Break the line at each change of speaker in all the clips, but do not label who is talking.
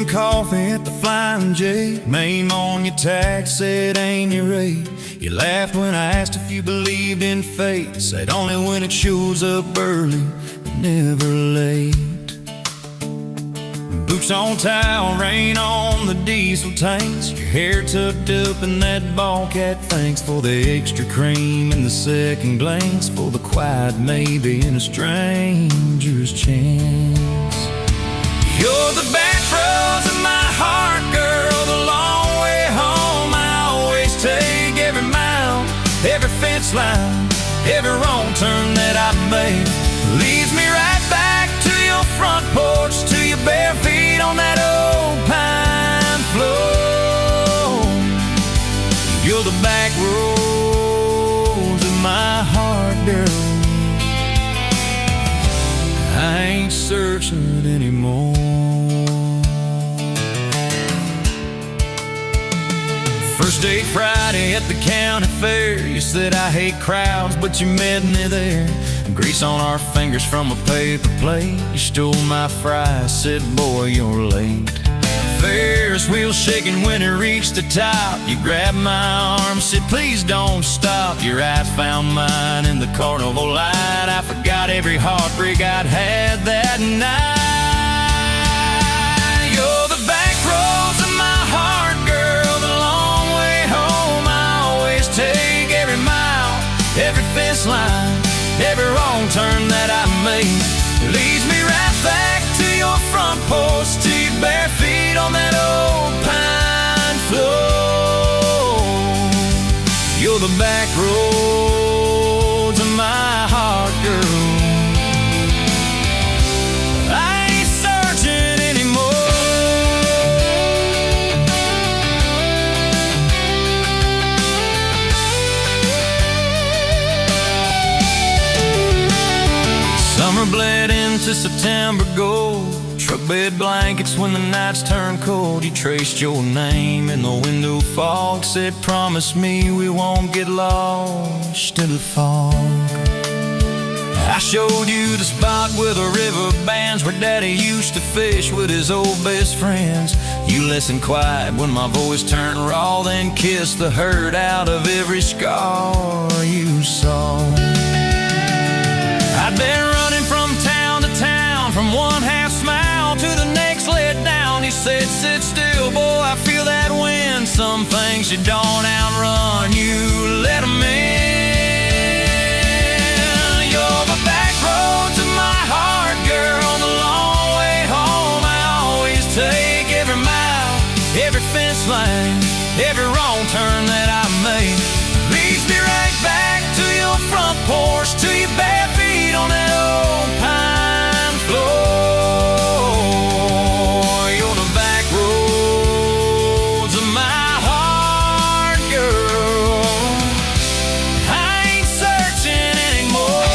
coffee at the Flying J. Name on your tax said ain't your rate. You laughed when I asked if you believed in fate. Said only when it shows up early, never late. Boots on towel, rain on the diesel tanks. Your hair tucked up in that ball cap. Thanks for the extra cream and the second glance, for the quiet maybe in a stranger's chance. You're the back roads of my heart, girl, the long way home. I always take every mile, every fence line, every wrong turn that I made leads me right back to your front porch, to your bare feet on that old pine floor. You're the back roads of my heart, girl. I ain't searching anymore. First date Friday at the county fair. You said I hate crowds, but you met me there. Grease on our fingers from a paper plate. You stole my fries, said boy you're late. Ferris wheel shaking when it reached the top. You grabbed my arm, said please don't stop. Your eyes found mine in the carnival light. I forgot every heartbreak I'd had that night. You're the back roads of my heart, girl, the long way home. I always take every mile, every fence line, every wrong turn that I made leads me right back to your front porch, to your bare feet on that old pine floor. You're the back roads of my heart, girl. I ain't searching anymore. Summer bled into September gold. Truck bed blankets when the nights turn cold. You traced your name in the window fog. Said promise me we won't get lost in the fog. I showed you the spot where the river bands, where Daddy used to fish with his old best friends. You listened quiet when my voice turned raw, then kissed the hurt out of every scar you saw. I'd been running from town to town, from one half smile to the next let down. He said, sit still, boy, I feel that wind. Some things you don't outrun, you let them in. You're the back roads of my heart, girl, the long way home. I always take every mile, every fence line, every wrong turn that I make leads me right back to your front porch, to your bare feet on that old pine floor. You're the back roads of my heart, girl. I ain't searching anymore.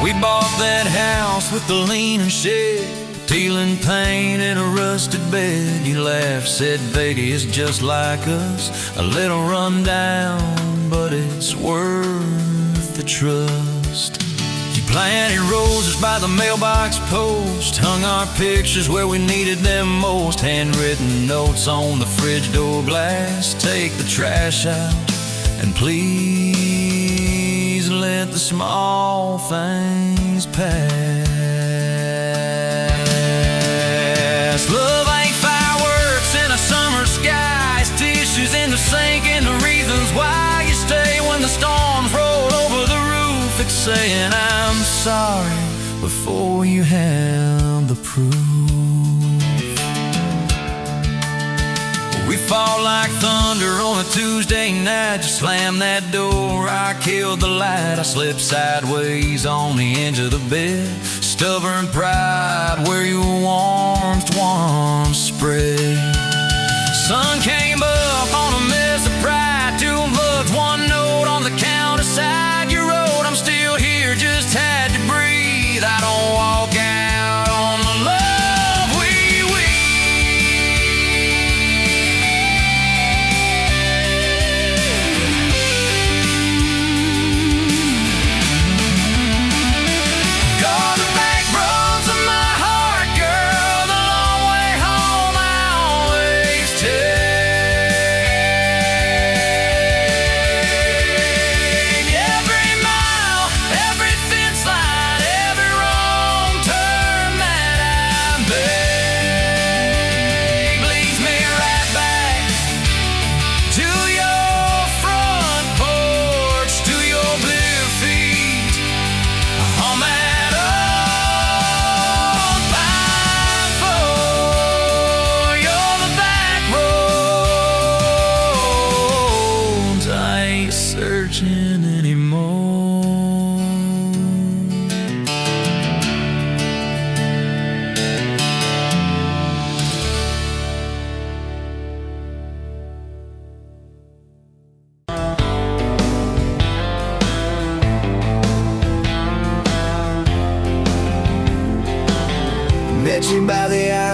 We bought that house with the leaning shed, peeling paint in a rusted bed. You laughed, said Vegas is just like us, a little run down, but it's worth the trust. You planted roses by the mailbox post, hung our pictures where we needed them most. Handwritten notes on the fridge door glass, take the trash out and please let the small things pass. Love ain't fireworks in a summer sky, it's tissues in the sink and the reasons why you stay when the storms roll over the roof. It's saying I'm sorry before you have the proof. We fall like thunder on a Tuesday night. You slam that door, I killed the light. I slipped sideways on the edge of the bed. Stubborn pride where your warmth once spread. Sun came up on a mess of pride. 2 bucks, 1 note on the counter side. You wrote, I'm still here, just had to breathe. I don't walk out on the love we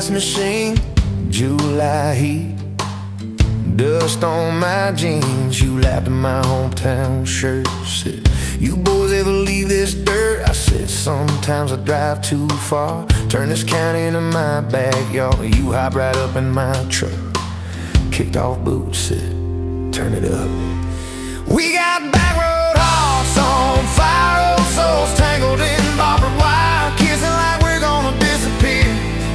ice machine, July heat, dust on my jeans. You lapped in my hometown shirt. Said, you boys ever leave this dirt? I said, sometimes I drive too far. Turn this county into my backyard. You hop right up in my truck, kicked off boots, said, turn it up. We got back road hearts on fire, old souls tangled in barbed wire, kissing like we're gonna disappear.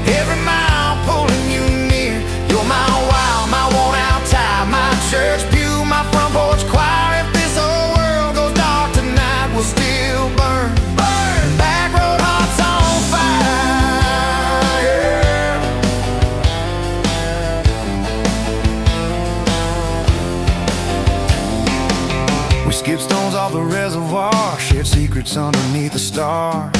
Every mile pulling you near. You're my wild, my worn out tie, my church pew, my front porch choir. If this whole world goes dark tonight, we'll still burn. Burn. Back road hearts on fire. We skipped stones off the reservoir, shared secrets underneath the stars.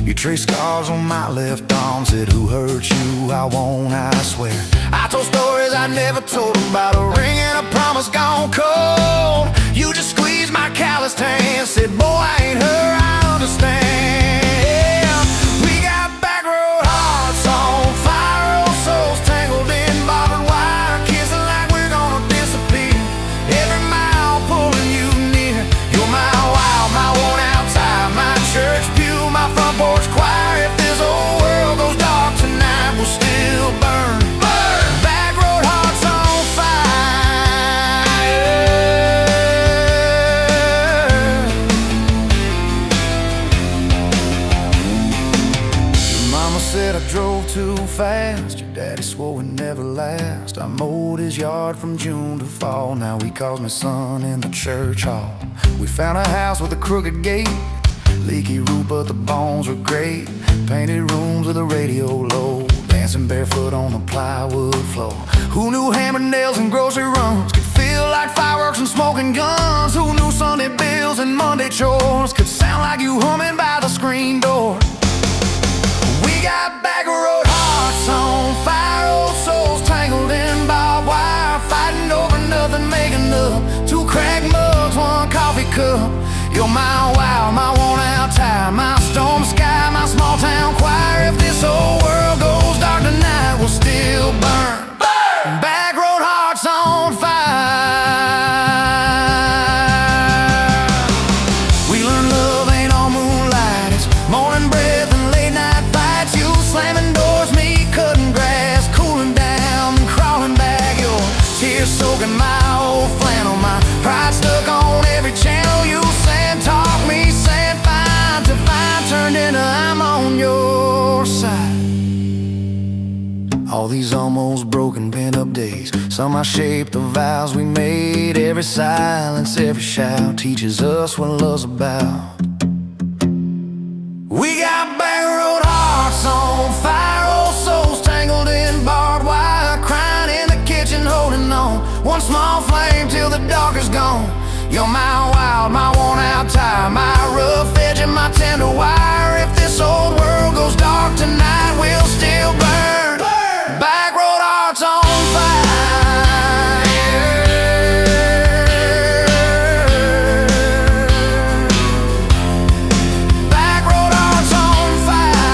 You traced scars on my left arm, said, who hurt you? I won't, I swear. I told stories I never told about a ring and a promise gone cold. You just squeezed my calloused hand, said, boy, I ain't her, I understand. We got back road hearts on fire, old souls tangled in barbed wire, kissing like we're gonna disappear. Every mile pulling you near. You're my wild, my worn out tie, my church pew, my front porch choir. If this whole world goes dark tonight, we'll still burn. Burn. Back road hearts on fire. Your mama said I drove too fast. Your daddy swore we'd never last. I mowed his yard from June to fall. Now he calls me son in the church hall. We found a house with a crooked gate, leaky roof, but the bones were great. Painted rooms with a radio low, dancing barefoot on the plywood floor. Who knew hammer nails and grocery runs could feel like fireworks and smoking guns? Who knew Sunday bills and Monday chores could sound like you humming by the screen door? We got back road hearts on fire, old souls tangled in barbed wire, fighting over nothing, making up two cracked mugs, one coffee cup. You're my wild, my worn out tie, my storm sky, my small town choir. If this whole world goes dark tonight, we'll still burn. Burn. Back road hearts on fire. We learned love ain't all moonlight, it's morning breath and late night fights. You slamming doors, me cutting grass, cooling down and crawling back. Your tears soaking my old flannel, my pride stuck on every channel. You talk me, saying fine to fine, turned into I'm on your side. All these almost broken pent-up days, somehow shaped the vows we made. Every silence, every shout teaches us what love's about. We got back road hearts on fire, old souls tangled in barbed wire, crying in the kitchen, holding on one small flame till the dark is gone. You're my wild, my worn out tie, my rough edge and my tender wire. If this old world goes dark tonight, we'll still burn. Burn. Back road hearts on fire. Back road hearts on fire.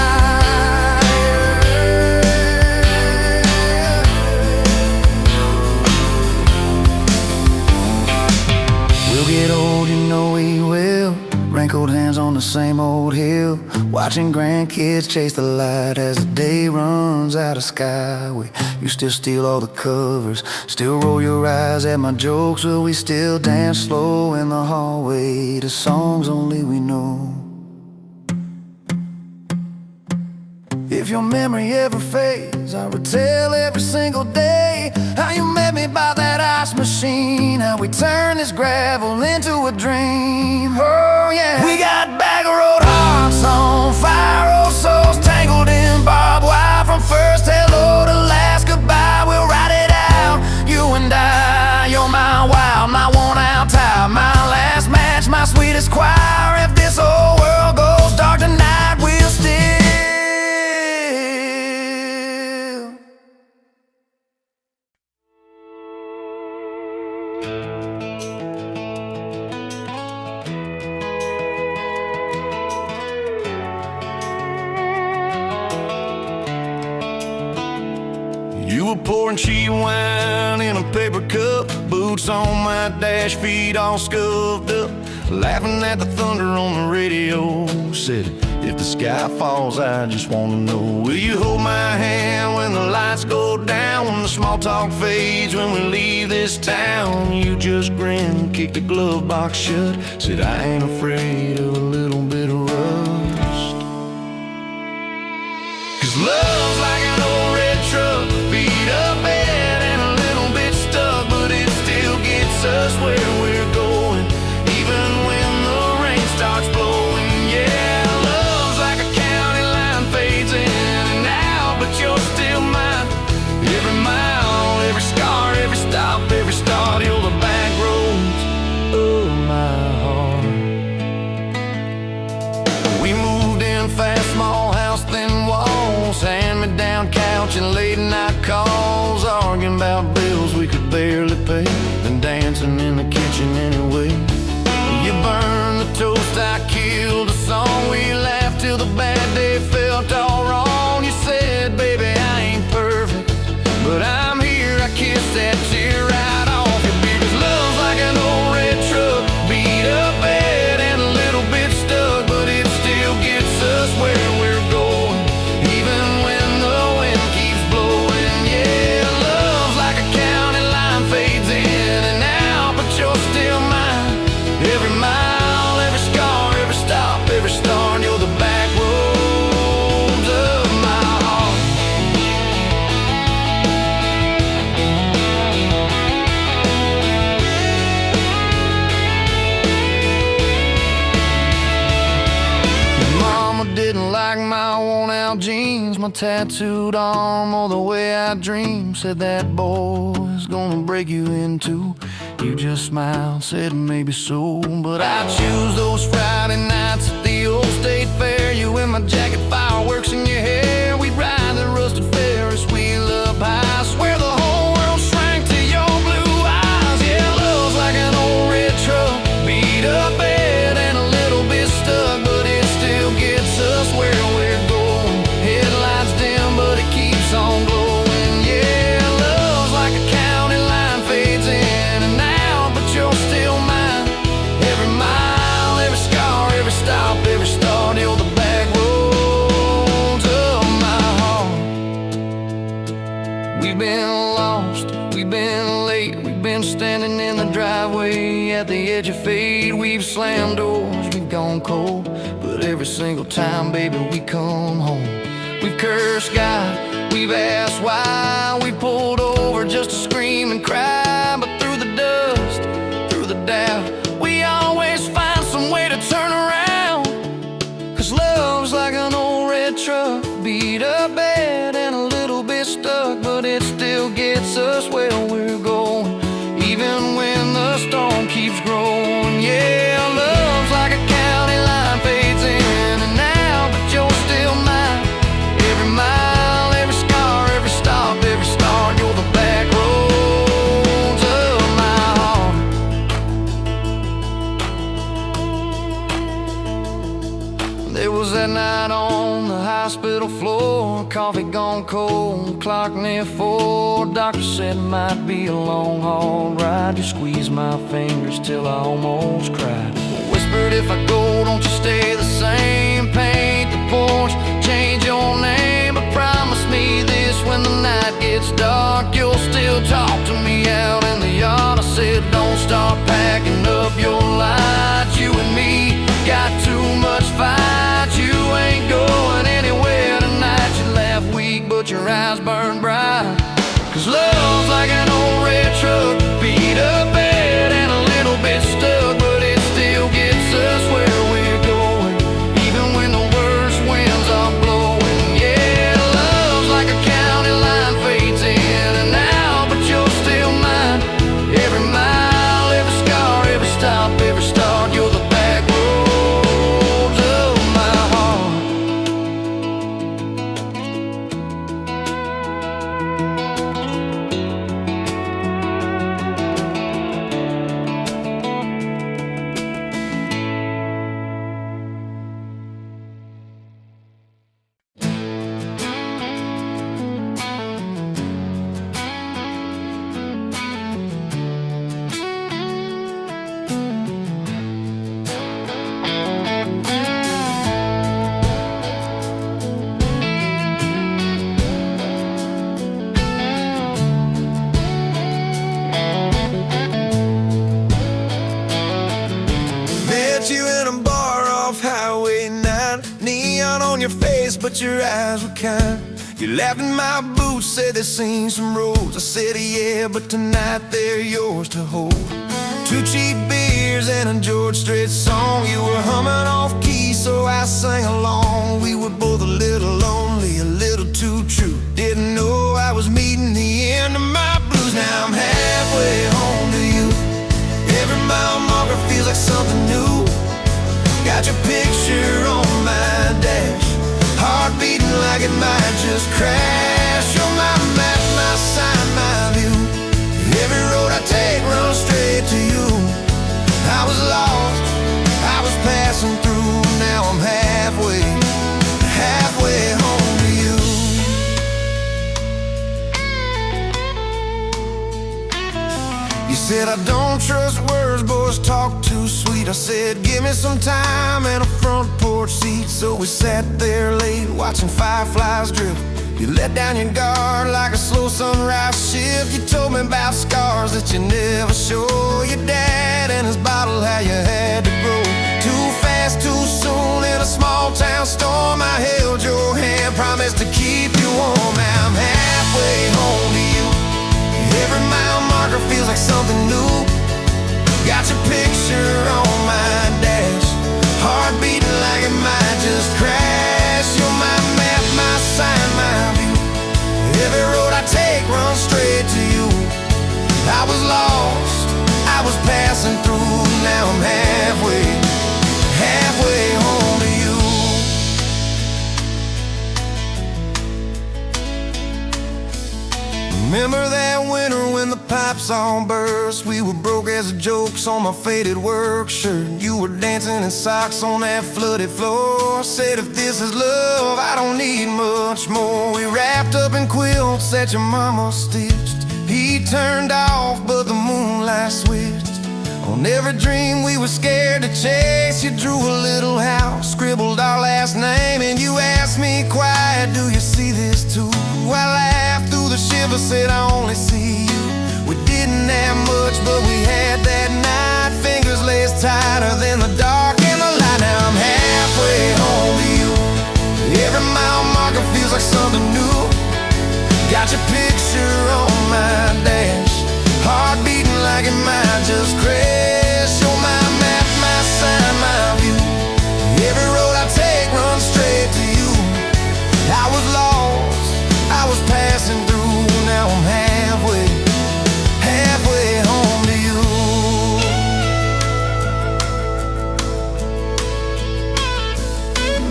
We'll get old, you know we will. Wrinkled hands on the same old hill, watching grandkids chase the light as the day runs out of sky. You still steal all the covers, still roll your eyes at my jokes. Will we still dance slow in the hallway to songs only we know? If your memory ever fades, I retell every single day how you met me by that ice machine, how we turned this gravel into a dream. Oh yeah. We got back road hearts on fire, old souls tangled in barbed wire. From first hello to last goodbye, we'll ride it out, you and I. You're my wild, my worn out tie, my last match, my sweetest choir. If this whole world goes dark tonight, we'll still You were pouring cheap wine in a paper cup, boots on my dash, feet all scuffed up, laughing at the thunder on the radio. Said, if the sky falls, I just wanna know, will you hold my hand when the lights go down, when the small talk fades, when we leave this town? You just grinned, kicked the glove box shut, said, I ain't afraid of a little bit of rust. 'Cause love's like an old red truck, beat up bad and a little bit stuck, but it still gets us where we're going, even when the rain starts blowing. Yeah, love's like a county line, fades in and out, but you're still mine. Every mile, every scar, every stop, every start, you're the back roads of my heart. We moved in fast, small house, thin walls, hand-me-down couch and late night calls, arguing about bills we could barely pay, and dancing in the kitchen anyway. You burned the toast, I killed the song, we laughed till the bad day felt all wrong. You said, baby, I ain't perfect, but I'm here, I kissed that tear right off your beard. 'Cause love's like an old red truck, beat up bad and a little bit stuck, but it still gets us where we're going, even when the wind keeps blowing. Yeah, love's like a county line, fades in and out, but you're still mine. Every mile, every scar, every stop, every start, you're the back roads of my heart. Mama didn't like my worn-out jeans, my tattooed arm, or the way I dream. Said that boy's gonna break you in two. You just smiled, said maybe so, but I choose those Friday nights at the old state fair. You in my jacket, fireworks in your hair. We'd ride the rusted Ferris wheel up high. Swear the whole world shrank to your blue eyes. Yeah, love's like an old red truck, beat up bad and a little bit stuck, but it still gets us where we're going. Headlights dim, but it keeps on glowing. Yeah, love's like a county line, fades in and out, but you're still mine. Every mile, every scar, every stop, every start, you're the back roads of my heart. We've been lost, we've been late, we've been standing in the driveway at the edge of fate. We've slammed doors, we've gone cold, but every single time, baby, we come home. We've cursed God, we've asked why, we pulled over just to scream and cry, but through the dust, through the doubt, we always find some way to turn around. 'Cause love's like an old red truck, beat up bad and a little bit stuck, but it still gets us where we're going, even when the storm keeps growing. Yeah, love's like a county line, fades in and out, but you're still mine. Every mile, every scar, every stop, every start, you're the back roads of my heart. There was that night on the hospital floor, coffee gone cold, clock near 4. Doctor said it might be a long haul ride. You squeezed my fingers till I almost cried. Whispered, if I go, don't you stay the same. Paint the porch, change your name, but promise me this, when the night gets dark, you'll still talk to me out in the yard. I said, don't start packing up your lights. You and me got too much fight. You ain't going anywhere tonight. You laugh weak, but your eyes burn bright. 'Cause love's like an old red truck, beat up bad and a little bit stuck, but it still gets us where we're going, even when the worst winds are blowing. Yeah, love's like a county line, fades in and out, but you're still mine. Every mile, every scar, every but your eyes were kind. You laughed in my boots, said they'd seen some roads. I said, yeah, but tonight they're yours to hold. 2 cheap beers and a George Strait song. You were humming off key, so I sang along. We were both a little lonely, a little too true. Didn't know I was meeting the end of my blues. Now I'm halfway home to you. Every mile marker feels like something new. Got your picture on my dash, heart beating like it might just crash. You're my map, my sign, my view. Every road I take runs straight to you. I was lost, I was passing through. Now I'm halfway home to you. You said I don't trust words, boys talk too sweet. I said give me some time and a front porch seat. So we sat there late watching fireflies drift. You let down your guard like a slow sunrise shift. You told me about scars that you never show. Your dad and his bottle, how you had to grow. Too fast, too soon in a small town storm. I held your hand, promised to keep you warm. Now I'm halfway home to you. Every mile marker feels like something new. Got your picture on my dash, heart beating like it might just crash. You're my map, my sign, my view. Every road I take runs straight to you. I was lost, I was passing through. Now I'm halfway home to you. Remember that winter when the pipes all burst? We were broke as jokes on my faded work shirt. You were dancing in socks on that flooded floor. Said if this is love, I don't need much more. We wrapped up in quilts that your mama stitched. He turned off, but the moonlight switched. On every dream we were scared to chase, you drew a little house, scribbled our last name, and you asked me quiet, do you see this too? I laughed through the shiver, said I only see you. We didn't have much, but we had that night. Fingers laced tighter than the dark and the light. Now I'm halfway home to you. Every mile marker feels like something new. Got your picture on my dash, heart beating like it might just crash. You're my map, my sign, my view. Every road I take runs straight to you. I was lost, I was passing through. Now I'm halfway home to you.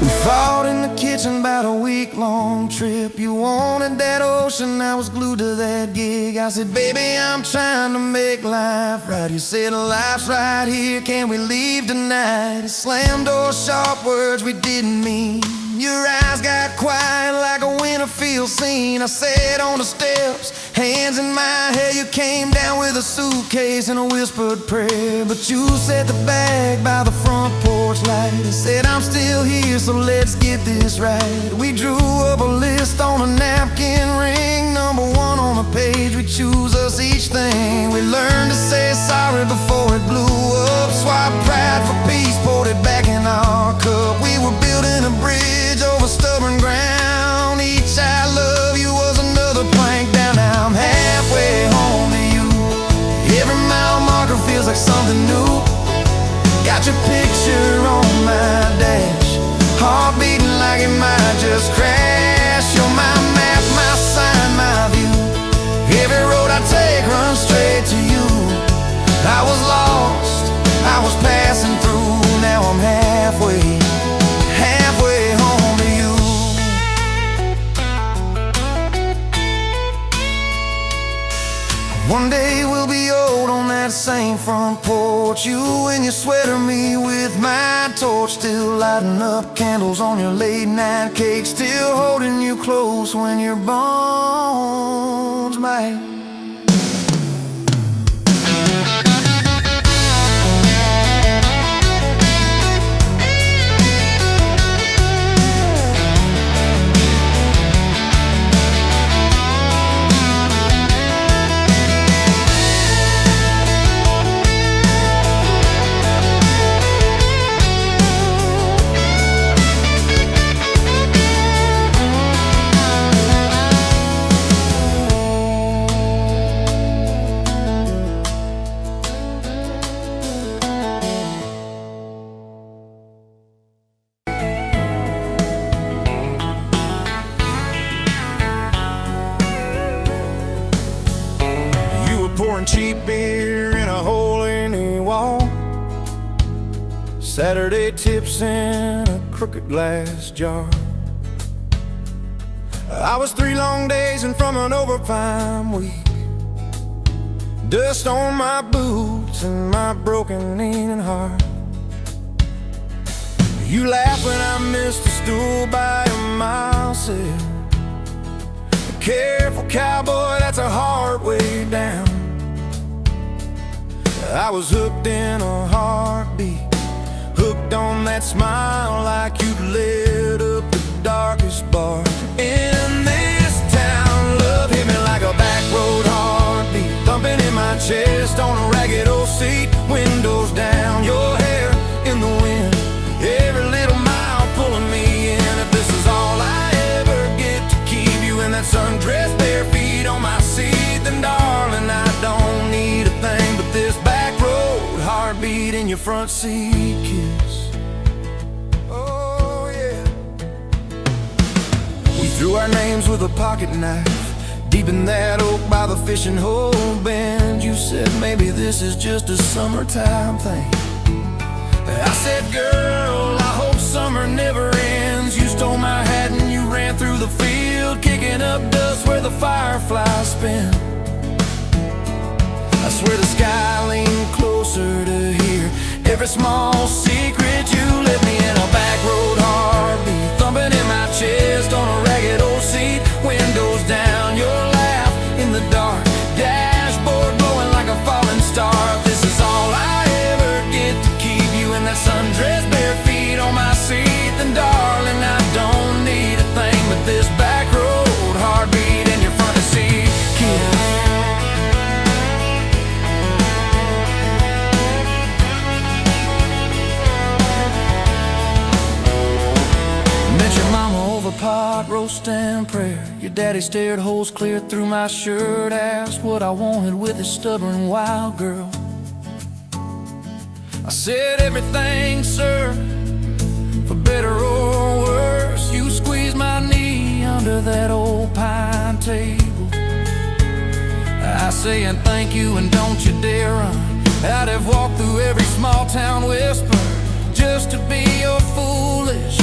We fought in the kitchen about a week-long trip. You wanted that ocean, I was glued to that gig. I said, baby, I'm trying to make life right. You said, life's right here, can we leave tonight? It slammed doors, sharp words we didn't mean. Your eyes got quiet like a Winterfield scene. I sat on the steps, hands in my hair. You came down with a suitcase and a whispered prayer. But you set the bag by the front porch light and said, I'm still here, so let's get this right. We drew up a list on a napkin ring, number 1 on the page. We choose us each thing. We learned to say sorry before it blew up. Swap pride for peace, poured it back in our cup. We were building a bridge over stubborn ground. Each I love you was another plank down. Now I'm halfway home to you. Every mile marker feels like something new. Got your picture on my dash, heart beating like it might just crash. You're my map, my sign, my view. Every road I take runs straight to you. I was lost, I was passing through. Now I'm halfway home to you. One day we'll be old on that same front porch. You in your sweater, me with my torch. Still lighting up candles on your late night cake. Still holding you close when your bones might pouring cheap beer in a hole in the wall. Saturday tips in a crooked glass jar. I was 3 long days and from an overtime week. Dust on my boots and my broken aching heart. You laugh when I missed a stool by myself. Careful cowboy, that's a hard way down. I was hooked in a heartbeat, hooked on that smile like you'd lit up the darkest bar in this town. Love hit me like a back road heartbeat, thumping in my chest on a ragged old seat. Windows down, your hair in the wind, every little mile pulling me in. If this is all I ever get to keep you in that sundress, bare feet on my seat, then darling, I don't need a thing but this back road heartbeat in your front seat kiss. Oh yeah. We threw our names with a pocket knife deep in that oak by the fishing hole bend. You said maybe this is just a summertime thing. I said, girl, I hope summer never ends. You stole my hat and you ran through the field, kicking up dust where the fireflies spin. I swear the sky leaned closer to hear every small secret. You let me in a back road heartbeat, thumping in my chest on a ragged old seat. Windows down, your laugh in the dark, dashboard glowing like a falling star. This is all I ever get to keep you in that sundress, bare feet on my seat, then darling, I don't need a thing but this back road heartbeat in your front seat kiss. Met your mama over pot roast and prayer. Your daddy stared holes clear through my shirt, asked what I wanted with his stubborn wild girl. I said everything, sir, for better or worse. You squeezed my knee under that old pine table. I say and thank you and don't you dare run. I'd have walked through every small town whisper just to be your foolish,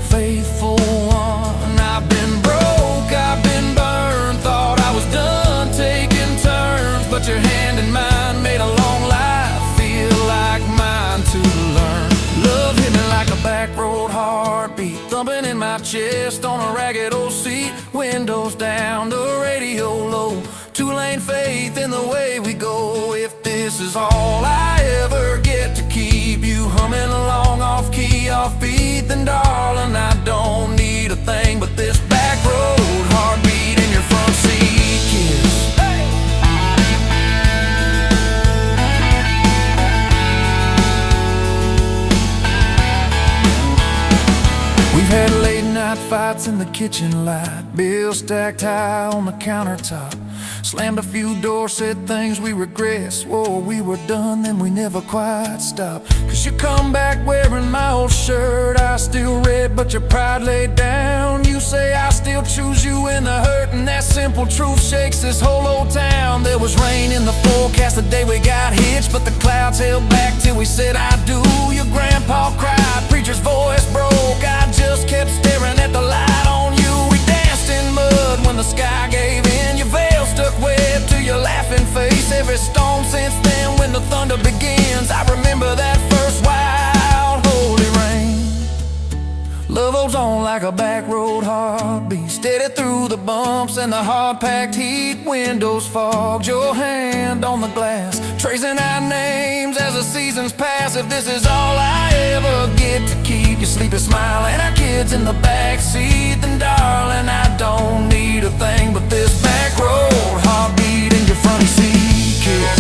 faithful one. I've been broke, I've been burned, thought I was done taking turns, but your hand in mine made a long life feel like mine to learn. Love hit me like a back road heartbeat, thumping in my chest on a ragged old seat. Windows down, the radio low, two-lane faith in the way we go. If this is all I ever get to keep you humming along off key, off beat, then darling, I don't need a thing but this back road heartbeat in your front seat kiss. Hey! We've had late night fights in the kitchen light, bills stacked high on the countertop. Slammed a few doors, said things we regret, swore we were done, then we never quite stopped. Cause you come back wearing my old shirt, I still red, but your pride laid down. You say I still choose you in the hurt, and that simple truth shakes this whole old town. There was rain in the forecast the day we got hitched, but the clouds held back till we said I do. Your grandpa cried, preacher's voice broke, I just kept staring at the light on you. We danced in mud when the sky gave in, your veil stuck web to your laughing face. Every storm since then when the thunder begins, I remember that first wild holy rain. Love holds on like a back road heartbeat, steady through the bumps and the hard-packed heat. Windows fogged, your hand on the glass, tracing our names as the seasons pass. If this is all I ever get to keep you sleeping, smiling, our kids in the backseat, then darling, I don't need a thing but this back road heartbeat in your front seat kiss.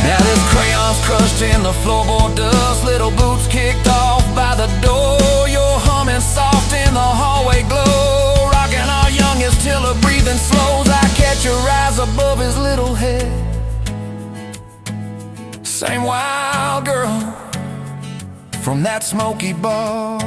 Now this crayon's crushed in the floorboard dust, little boots kicked off by the door. You're humming soft in the hallway glow, rocking our youngest till her breathing slows. I catch your eyes above his little head, same wild girl from that smoky bar.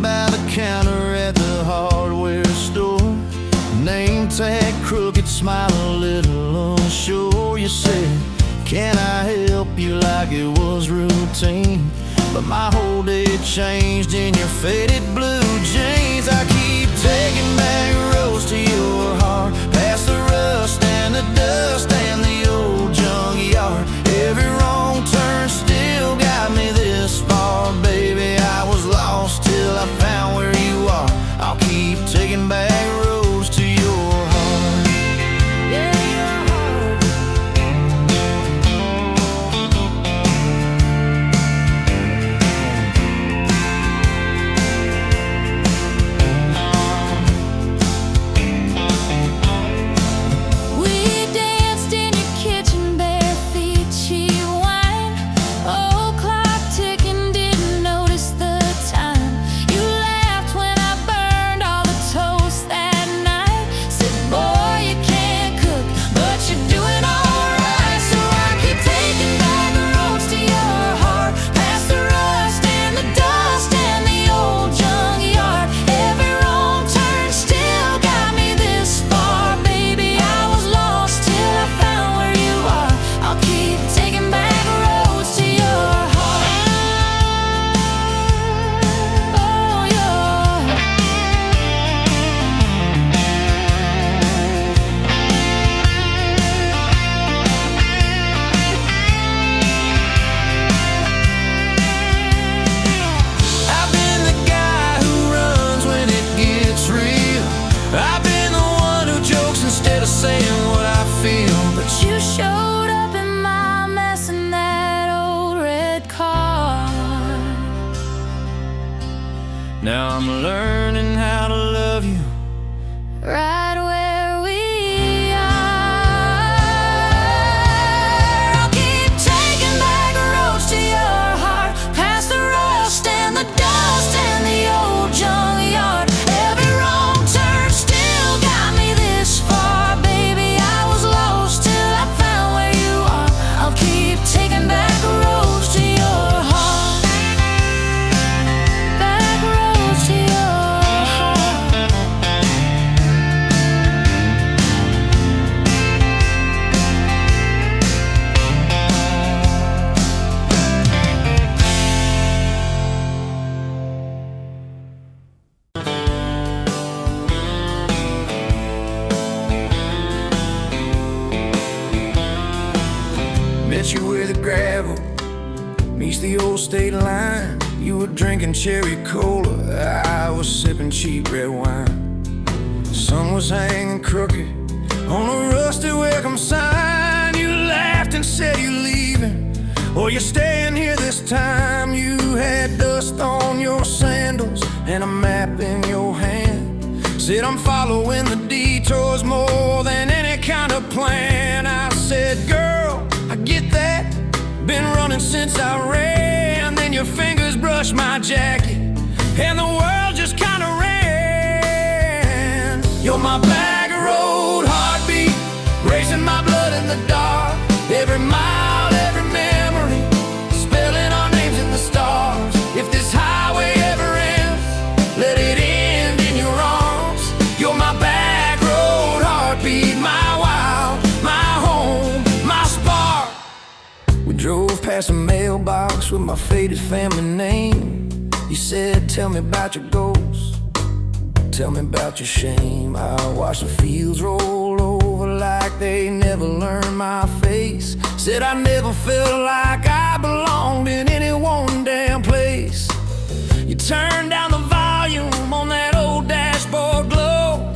By the counter at the hardware store, name tag crooked, smile a little unsure. You said, can I help you, like it was routine? But my whole day changed in your faded blue jeans. I keep taking back roads to your heart, past the rust and the dust and the old junkyard. Every wrong turn still got me this far, baby. I was lost till I found where you are. I'll keep taking back roads to your heart. Yeah, your heart.
We danced in your kitchen, bare feet, cheap wine. Old clock ticking, didn't notice the time. You laughed when I burned all the toast that night. Said, boy, you can't cook, but you're doing alright. So I keep taking back the roads to your heart, past the rust and the dust and the old junkyard. Every wrong turn still got me this far, baby. I was lost till I found where you are. I'll keep taking back roads to your heart. Oh, your
I've been the guy who runs when it gets real. I've been the one who jokes instead of saying what I feel. But
You showed up in my mess in that old red car.
now I'm learning how to love you.
Right where we are. I'll keep taking back roads to your heart, past the rust and the dust and the old junkyard. Every wrong turn still got me this far, baby. I was lost till I found where you are. I'll keep taking back roads to your heart. Back roads to your heart.
Met you where the gravel meets the old state line. You were drinking cherry cola, I was sipping cheap red wine. The sun was hanging crooked on a rusty welcome sign. You laughed and said you're leaving, or you're staying here this time. You had dust on your sandals and a map in your hand. Said I'm following the detours more than any kind of plan. I said, girl, I get that, been running since I ran. Then your fingers brushed my jacket and the world just kinda ran. You're my back road heartbeat, racing my blood in the dark. Every mile, every memory, spelling our names in the stars. If this highway ever ends, let it end in your arms. You're my back road heartbeat, my wild, my home, my spark. We drove past a mailbox with my faded family name. You said, tell me about your goals, tell me about your shame. I watched the fields roll over like they never learned my face. Said I never felt like I belonged in any one damn place. You turned down the volume on that old dashboard glow.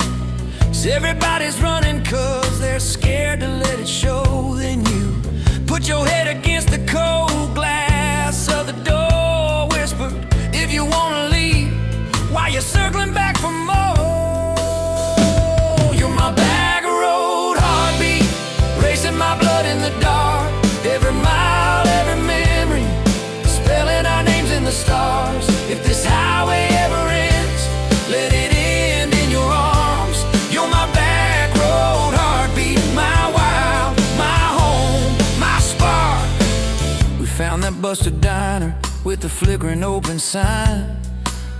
'Cause everybody's running 'cause they're scared to let it show. Then you put your head against the car Found that busted diner with the flickering open sign.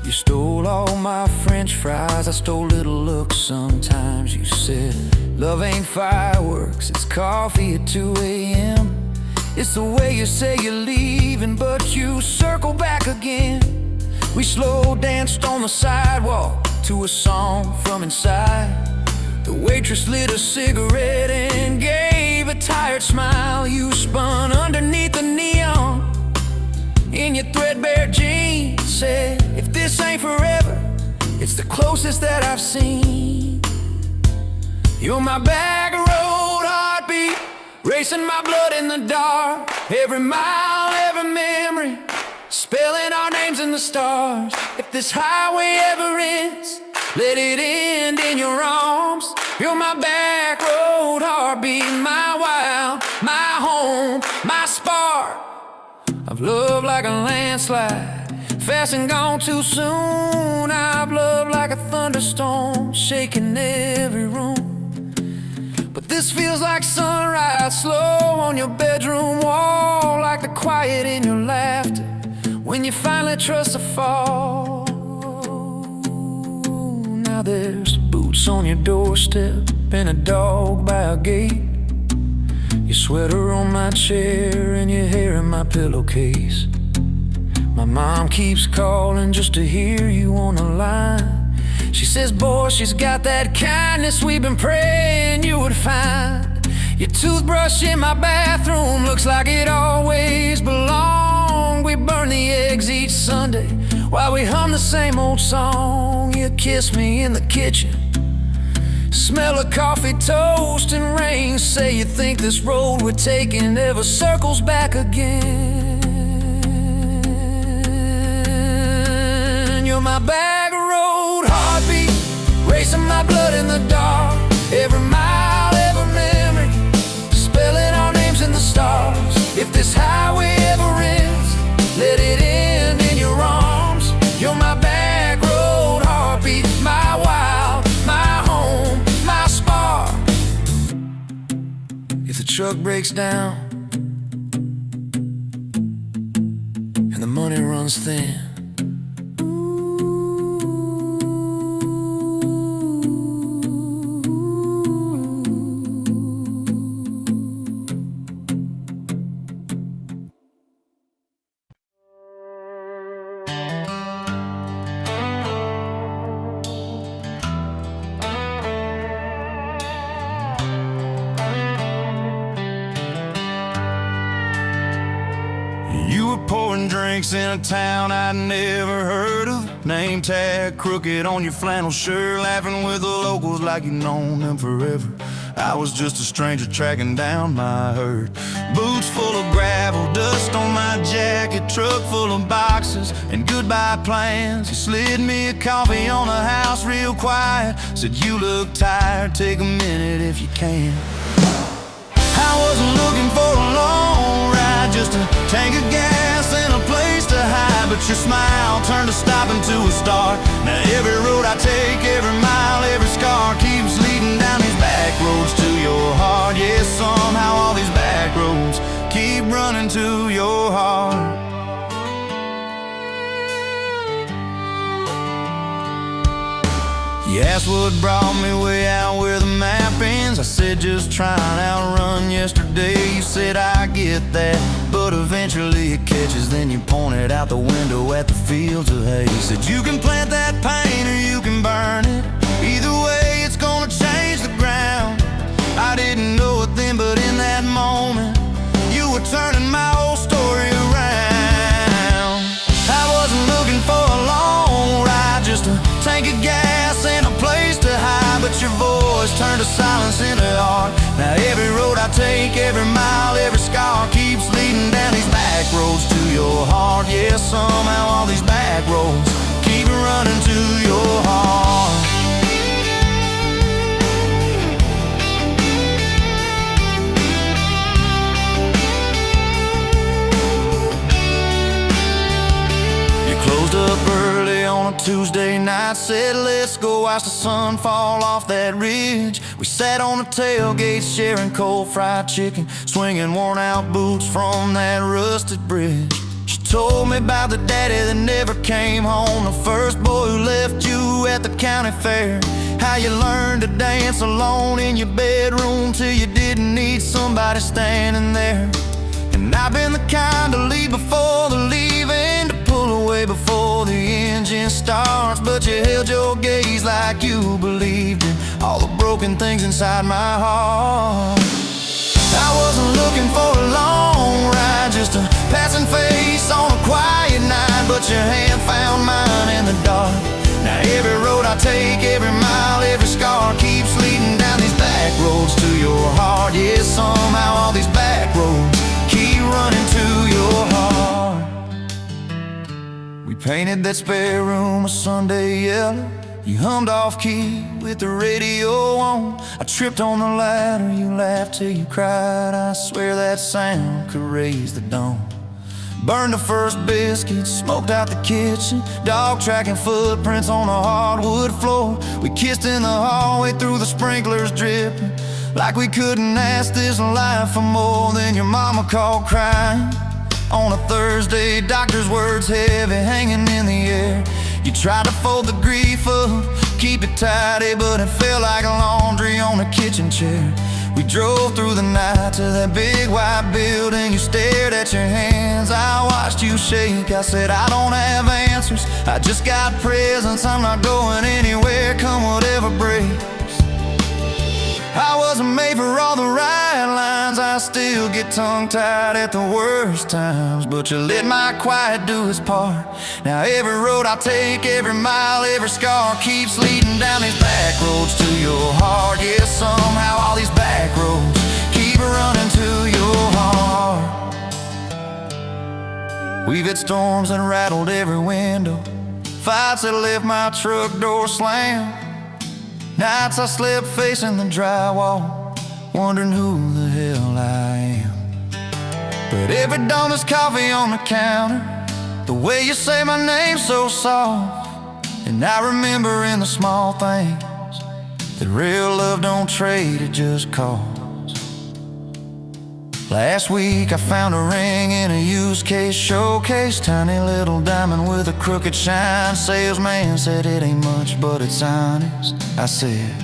You stole all my French fries, I stole little looks sometimes. You said, love ain't fireworks, it's coffee at 2 a.m. It's the way you say you're leaving, but you circle back again. We slow danced on the sidewalk to a song from inside. The waitress lit a cigarette and gave a tired smile. You spun underneath the neon in your threadbare jeans. Said, if this ain't forever, it's the closest that I've seen. You're my back road heartbeat, racing my blood in the dark. Every mile, every memory, spelling our names in the stars. If this highway ever ends, let it end in your arms. You're my back road heartbeat, my wild, my home, my spark. I've loved like a landslide, fast and gone too soon. I've loved like a thunderstorm, shaking every room. But this feels like sunrise, slow on your bedroom wall, like the quiet in your laughter when you finally trust a fall. Now there's boots on your doorstep and a dog by a gate. Your sweater on my chair and your hair in my pillowcase. My mom keeps calling just to hear you on the line. She says, boy, she's got that kindness we've been praying you would find. Your toothbrush in my bathroom looks like it always belonged. We burn the eggs each Sunday while we hum the same old song. You kiss me in the kitchen, smell of coffee, toast, and rain. Say you think this road we're taking ever circles back again. You're my back road heartbeat, racing my blood in the dark. Every mile, every memory, spelling our names in the stars. If this highway ever ends, let it end in your arms. You're my back road heartbeat, my wild, my home, my spark. If the truck breaks down and the money runs thin,
You were pouring drinks in a town I'd never heard of. Name tag crooked on your flannel shirt, laughing with the locals like you'd known them forever. I was just a stranger tracking down my herd. Boots full of gravel, dust on my jacket, truck full of boxes and goodbye plans. You slid me a coffee on the house real quiet, said you look tired, take a minute if you can. I wasn't looking for a long ride, just a tank of gas and a place to hide. But your smile turned a stop into a start. Now every road I take, every mile, every scar keeps leading down these back roads to your heart. Yeah, somehow all these back roads keep running to your heart. You asked what brought me way out where the map ends. I said just trying to outrun yesterday. You said I get that, but eventually it catches. Then you pointed out the window at the fields of hay. You said you can plant that pain or you can burn it. Either way it's gonna change the ground. I didn't know it then, but in that moment you were turning my whole story around. I wasn't looking for a long ride, just a tank of gas and a place to hide. But your voice turned a silence into art. Now every road I take, every mile, every scar keeps leading down these back roads to your heart. Yeah, somehow all these back roads keep running to your heart. Closed up early on a Tuesday night, said let's go watch the sun fall off that ridge.
We sat on the tailgate sharing cold fried chicken, swinging worn out boots from that rusted bridge. She told me about the daddy that never came home, the first boy who left you at the county fair. How you learned to dance alone in your bedroom till you didn't need somebody standing there. And I've been the kind to leave before the leaving, to pull away before the engine starts. But you held your gaze like you believed in all the broken things inside my heart. I wasn't looking for a long ride, just a passing face on a quiet night. But your hand found mine in the dark. Now every road I take, every mile, every scar keeps leading down these back roads to your heart. Yeah, somehow all these back roads keep running to your heart. We painted that spare room a Sunday yellow. You hummed off key with the radio on. I tripped on the ladder, you laughed till you cried. I swear that sound could raise the dawn. Burned the first biscuit, smoked out the kitchen, dog tracking footprints on the hardwood floor. We kissed in the hallway through the sprinklers dripping, like we couldn't ask this life for more. Then your mama called crying on a Thursday, doctor's words heavy hanging in the air. You tried to fold the grief up, keep it tidy, but it felt like laundry on a kitchen chair. We drove through the night to that big white building. You stared at your hands, I watched you shake. I said, I don't have answers, I just got presents. I'm not going anywhere, come whatever breaks. I wasn't made for all the right lines, I still get tongue-tied at the worst times. But you let my quiet do its part. Now every road I take, every mile, every scar keeps leading down these back roads to your heart. Yeah, somehow all these back roads keep running to your heart. We've had storms that rattled every window, fights that left my truck door slammed, nights I slept facing the drywall, wondering who the hell I am. But every dawn there's coffee on the counter, the way you say my name so soft. And I remember in the small things that real love don't trade, it just costs. Last week I found a ring in a used case showcase, tiny little diamond with a crooked shine. Salesman said it ain't much, but it's honest. I said,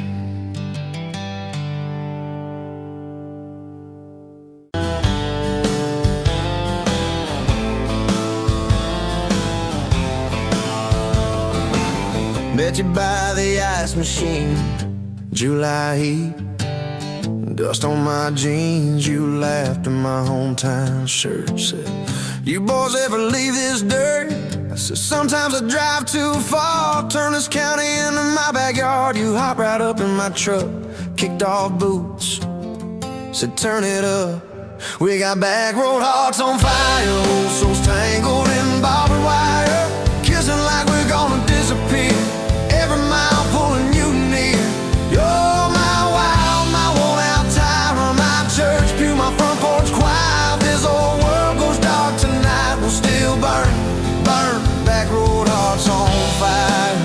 met you by the ice machine, July heat, dust on my jeans. You laughed in my hometown shirt, said, you boys ever leave this dirt? I said, sometimes I drive too far, turn this county into my backyard. You hopped right up in my truck, kicked off boots, said, turn it up. We got back road hearts on fire, old souls tangled in barbed wire, kissing like we're gonna disappear, every mile pulling you near. You're my wild, my worn out tire, my church pew, my front porch choir. If this whole world goes dark tonight, we'll still burn, burn, back road hearts on fire.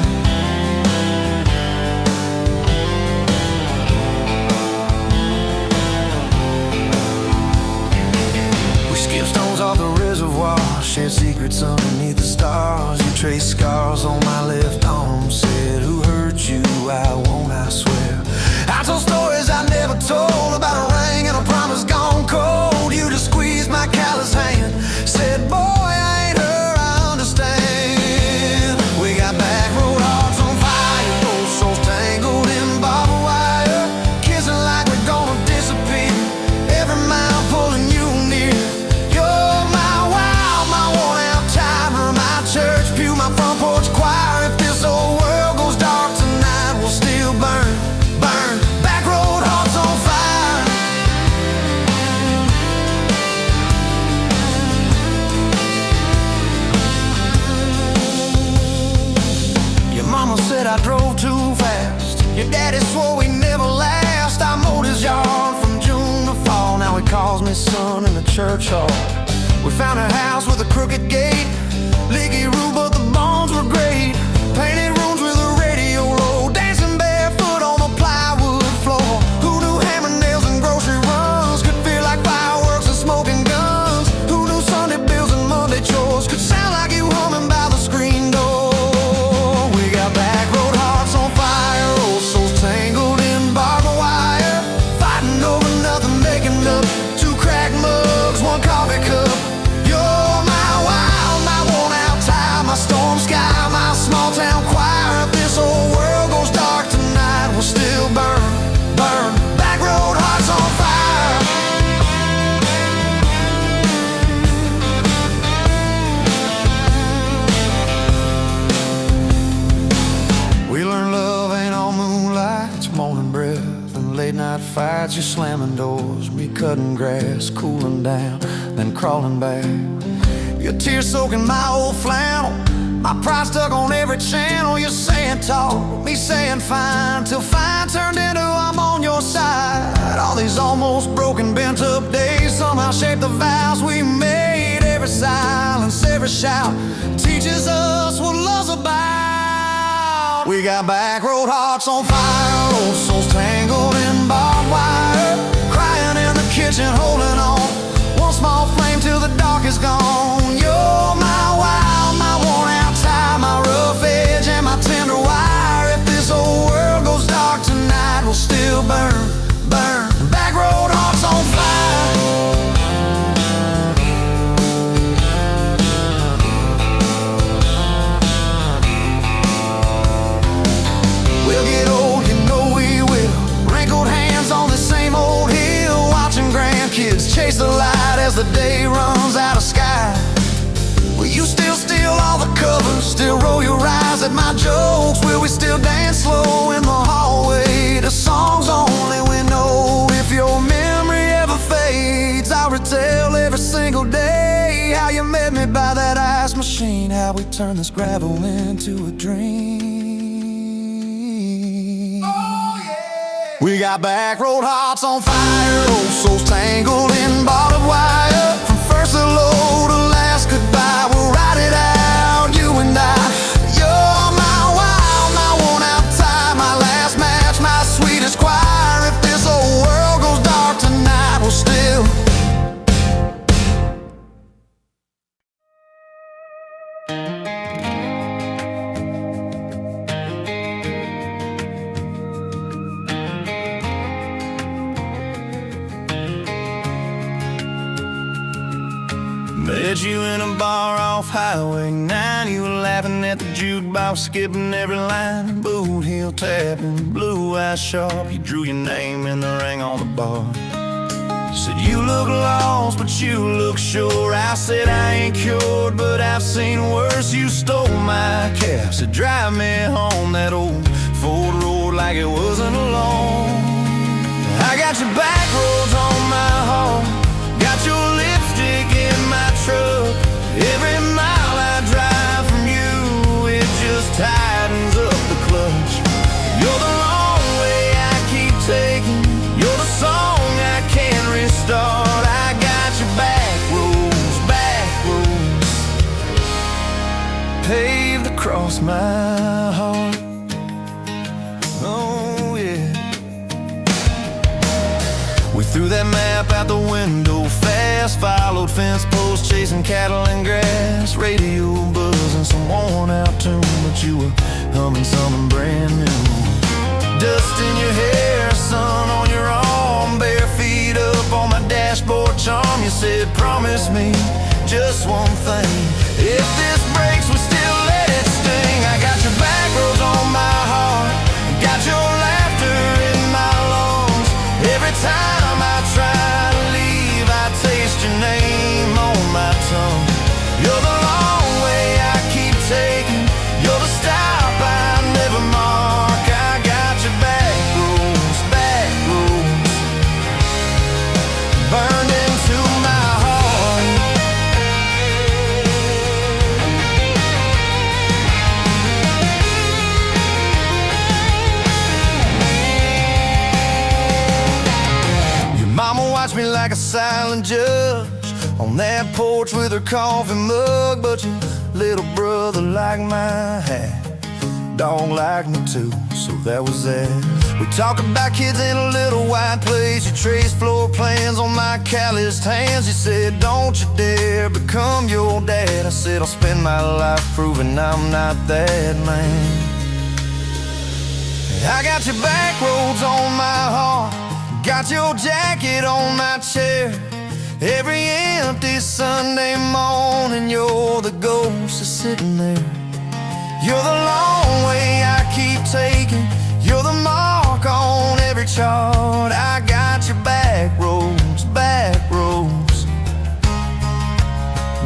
We skip stones off the reservoir, shared secrets underneath the stars. You traced scars on my left arm, said, who hurt you? I won't, I swear. I told stories I never told, about a ring and a promise gone cold. You just squeezed my callous hand, said, boy, I ain't her, I understand. We got back road hearts on fire, old souls tangled in barbed wire, kissing like we're gonna disappear, every mile pulling you near. You're my wild, my worn out timer, my church pew, my front porch choir. If this whole world goes dark tonight, we'll still burn, burn, back road hearts on fire. Your mama said I drove too fast, your daddy swore we never last. I mowed his yard from June to fall, now he calls me son in the church hall. We found a house with a crooked gate, leaky roof but the bones were great, painted rooms with a radio low, dancing barefoot on the plywood floor. fights, you're slamming doors, me cutting grass, cooling down, then crawling back. Your tears soaking my old flannel, my pride stuck on every channel. You're saying talk, me saying fine, till fine turned into I'm on your side. All these almost broken, bent up days somehow shaped the vows we made. Every silence, every shout teaches us what love's about. We got back road hearts on fire, old souls tangled in barbed wire, crying in the kitchen, holding on. One small flame till the dark is gone. You're my wild, my worn out tie, my rough edge and my tender wire. If this whole world goes dark tonight, we'll still burn, burn. Back road hearts on fire. We'll get old, you know we will. Wrinkled hands on the same old hill, watching grandkids chase the light as the day runs out of sky. Will you still steal all the covers, still roll your eyes at my jokes? Will we still dance slow in the hallway to songs only we know? If your memory ever fades, I'll retell every single day how you met me by that ice machine, how we turned this gravel into a dream. We got back road hearts on fire, old souls tangled in barbed wire. From first hello to last goodbye, we'll ride it out, you and I. You're my wild, my worn out tie, my last match, my sweetest choir. If this whole world goes dark tonight, we'll still
Met you in a bar off Highway 9. You were laughing at the jukebox, skipping every line. Boot heel tapping, blue eyes sharp. You drew your name in the ring on the bar. You said you look lost, but you look sure. I said I ain't cured, but I've seen worse. You stole my cab, said drive me home. That old Ford road like it wasn't alone. I got your back roads on my heart, got your lipstick in my truck. Every mile I drive from you, it just tightens up the clutch. You're the long way I keep taking, you're the song I can't restart. I got your back roads, paved across my heart. Oh yeah. We threw that map out the window fast, followed fence posts, chasing cattle and grass. Radio buzzing some worn out tune, but you were humming something brand new. Dust in your hair, sun on your arm, bare feet up on my dashboard charm. You said promise me just one thing, if this breaks we still let it sting. I got your back roads on my heart, got your laughter in my lungs. Every time I try to leave, I taste your name on my tongue. You're the long way I keep taking, you're the stop I never mark. I got your back roads, burned into my heart. Your mama watched me like a silent judge on that porch with her coffee mug, but your little brother liked my hat, dog liked me too, so that was that. We talk about kids in a little white place, you traced floor plans on my calloused hands. You said don't you dare become your dad. I said I'll spend my life proving I'm not that man. I got your back roads on my heart, got your jacket on my chair. Every empty Sunday morning, you're the ghost that's sitting there. You're the long way I keep taking, you're the mark on every chart. I got your back roads,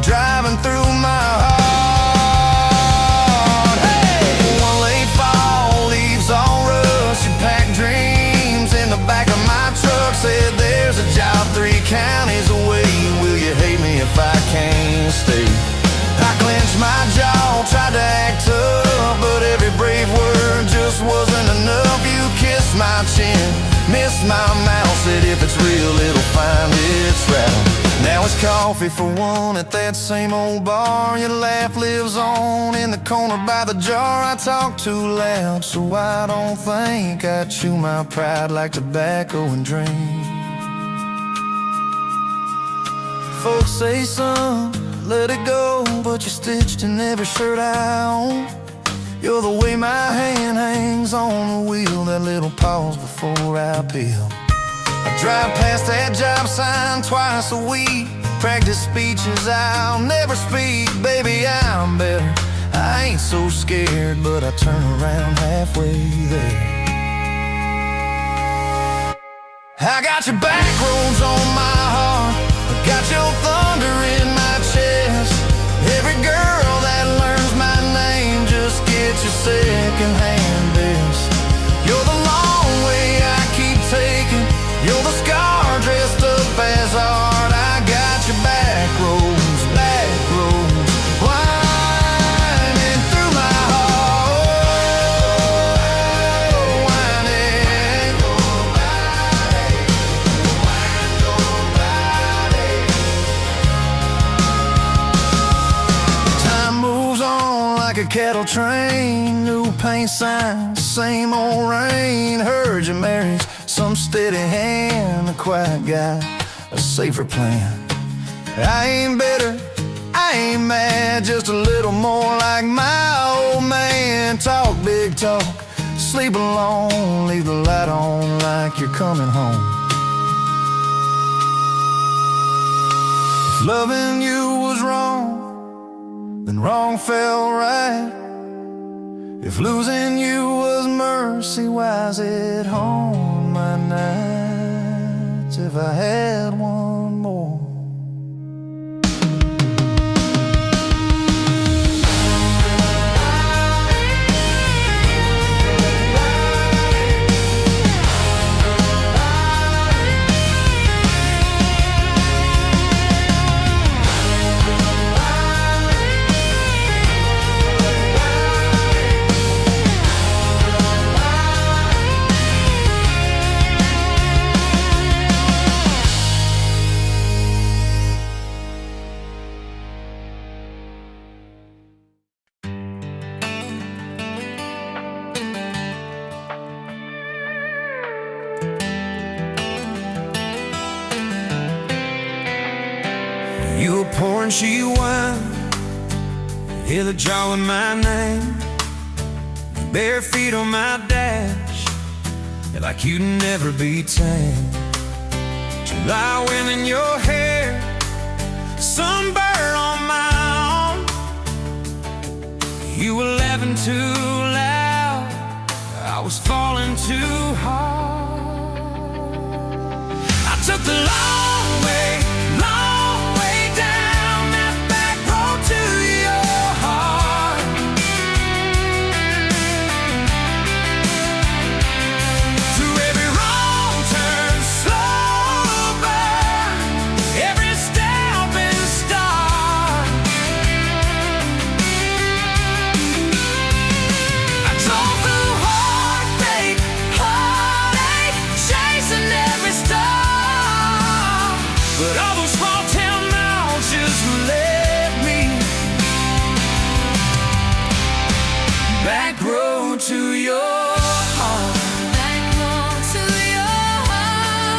driving through my heart. Hey! One late fall, leaves all rust, you pack dreams in the back of my truck.
my mouth said if it's real, it'll find its route. Now it's coffee for one at that same old bar. Your laugh lives on in the corner by the jar. I talk too loud, so I don't think I chew my pride like tobacco and drink. Folks say, son, let it go, but you're stitched in every shirt I own. You're the way my hand hangs on the wheel, that little pause before I peel. I drive past that job sign twice a week, practice speeches I'll never speak. Baby, I'm better, I ain't so scared, but I turn around halfway there. I got your back roads on my heart, I got your thunder in my chest. Every girl that learns my name just gets your second-hand best. You're the long way I keep taking, you're the scar dressed up as art. I got your back roads, winding through my heart, winding. Time moves on like a cattle train, new paint signs, same old rain. Heard you married some steady hand, a quiet guy, a safer plan. I ain't bitter, I ain't mad, just a little more like my old man. Talk big talk, sleep alone, leave the light on like you're coming home. If loving you was wrong, then wrong felt right. If losing you was mercy, why's it haunt my nights? If I had one more. You were pouring she wine, hear the jar with my name, bare feet on my dash, you're like you'd never be tamed. July wind in your hair, sunburn on my arm. You were laughing too loud, I was falling too hard. I took the long way down that back road to your heart. Through every wrong turn, slow burn, every step and start. I drove through heartache, chasing every star. But all those small town miles just led me back road to your heart. Back road to your heart,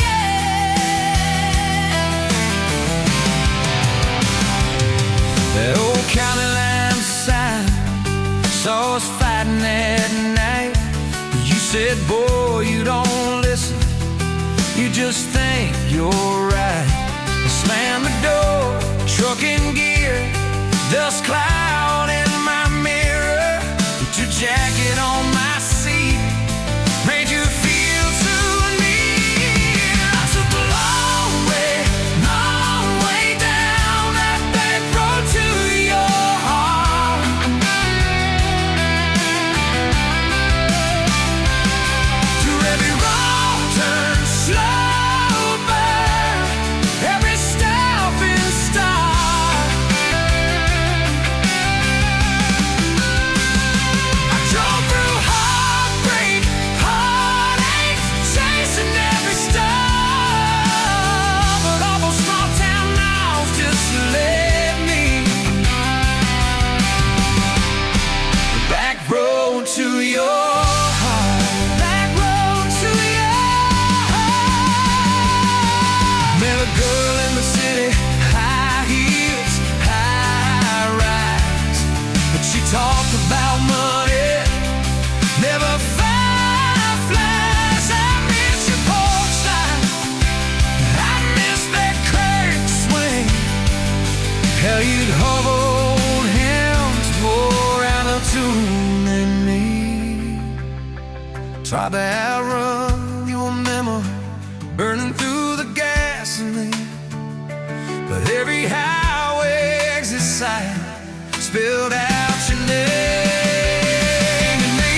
yeah. That old county line sign saw us fighting that night. You said, boy, you don't listen, you just think you're right. Slam the door, truck in gear, dust cloud in my mirror. Put your jacket on my seat, made you feel too near. I took the long way down that back road to your heart. Through every wrong turn, slow burn, Tried to outrun your memory, burning through the gasoline. But every highway exit sign spilled out your name and me.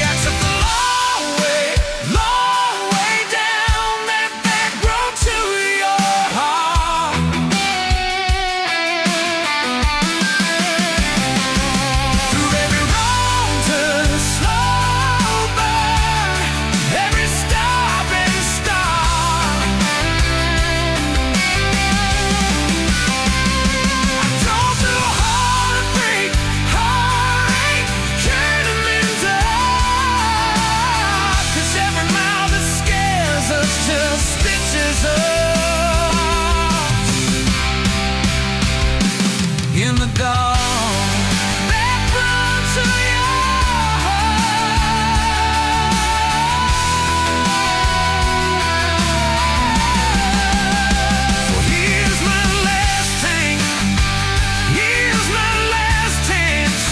I took the long way down that back road to your heart. Through every wrong turn, slow burn, every stop and start. I drove through heartbreak, heartache, turning into dark. 'Cause every mile that scares us just stitches us in the dark. Back road to your heart. So here's my last tank, here's my last chance,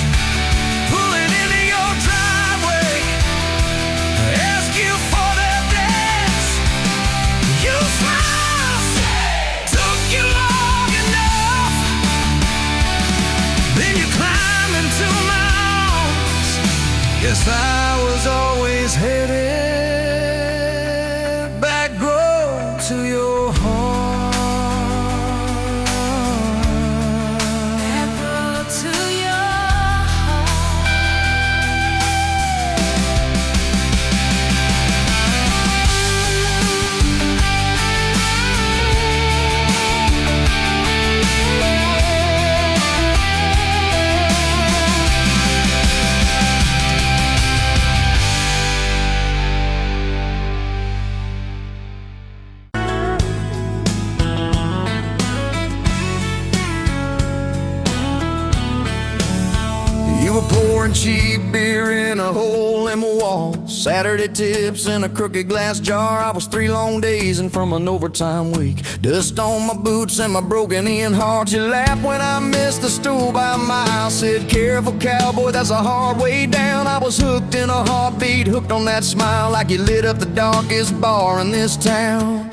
pulling into your driveway, ask you for that dance. You smile, took you long enough, then you climb into my arms. Yes, I was always headed back road to your heart.
Back road to your heart.
You were pouring cheap beer in a hole in my wall, Saturday tips in a crooked glass jar. I was 3 long days and from an overtime week, dust on my boots and my broken in heart. You laughed when I missed the stool by a mile, said careful cowboy, that's a hard way down. I was hooked in a heartbeat, hooked on that smile, like you lit up the darkest bar in this town.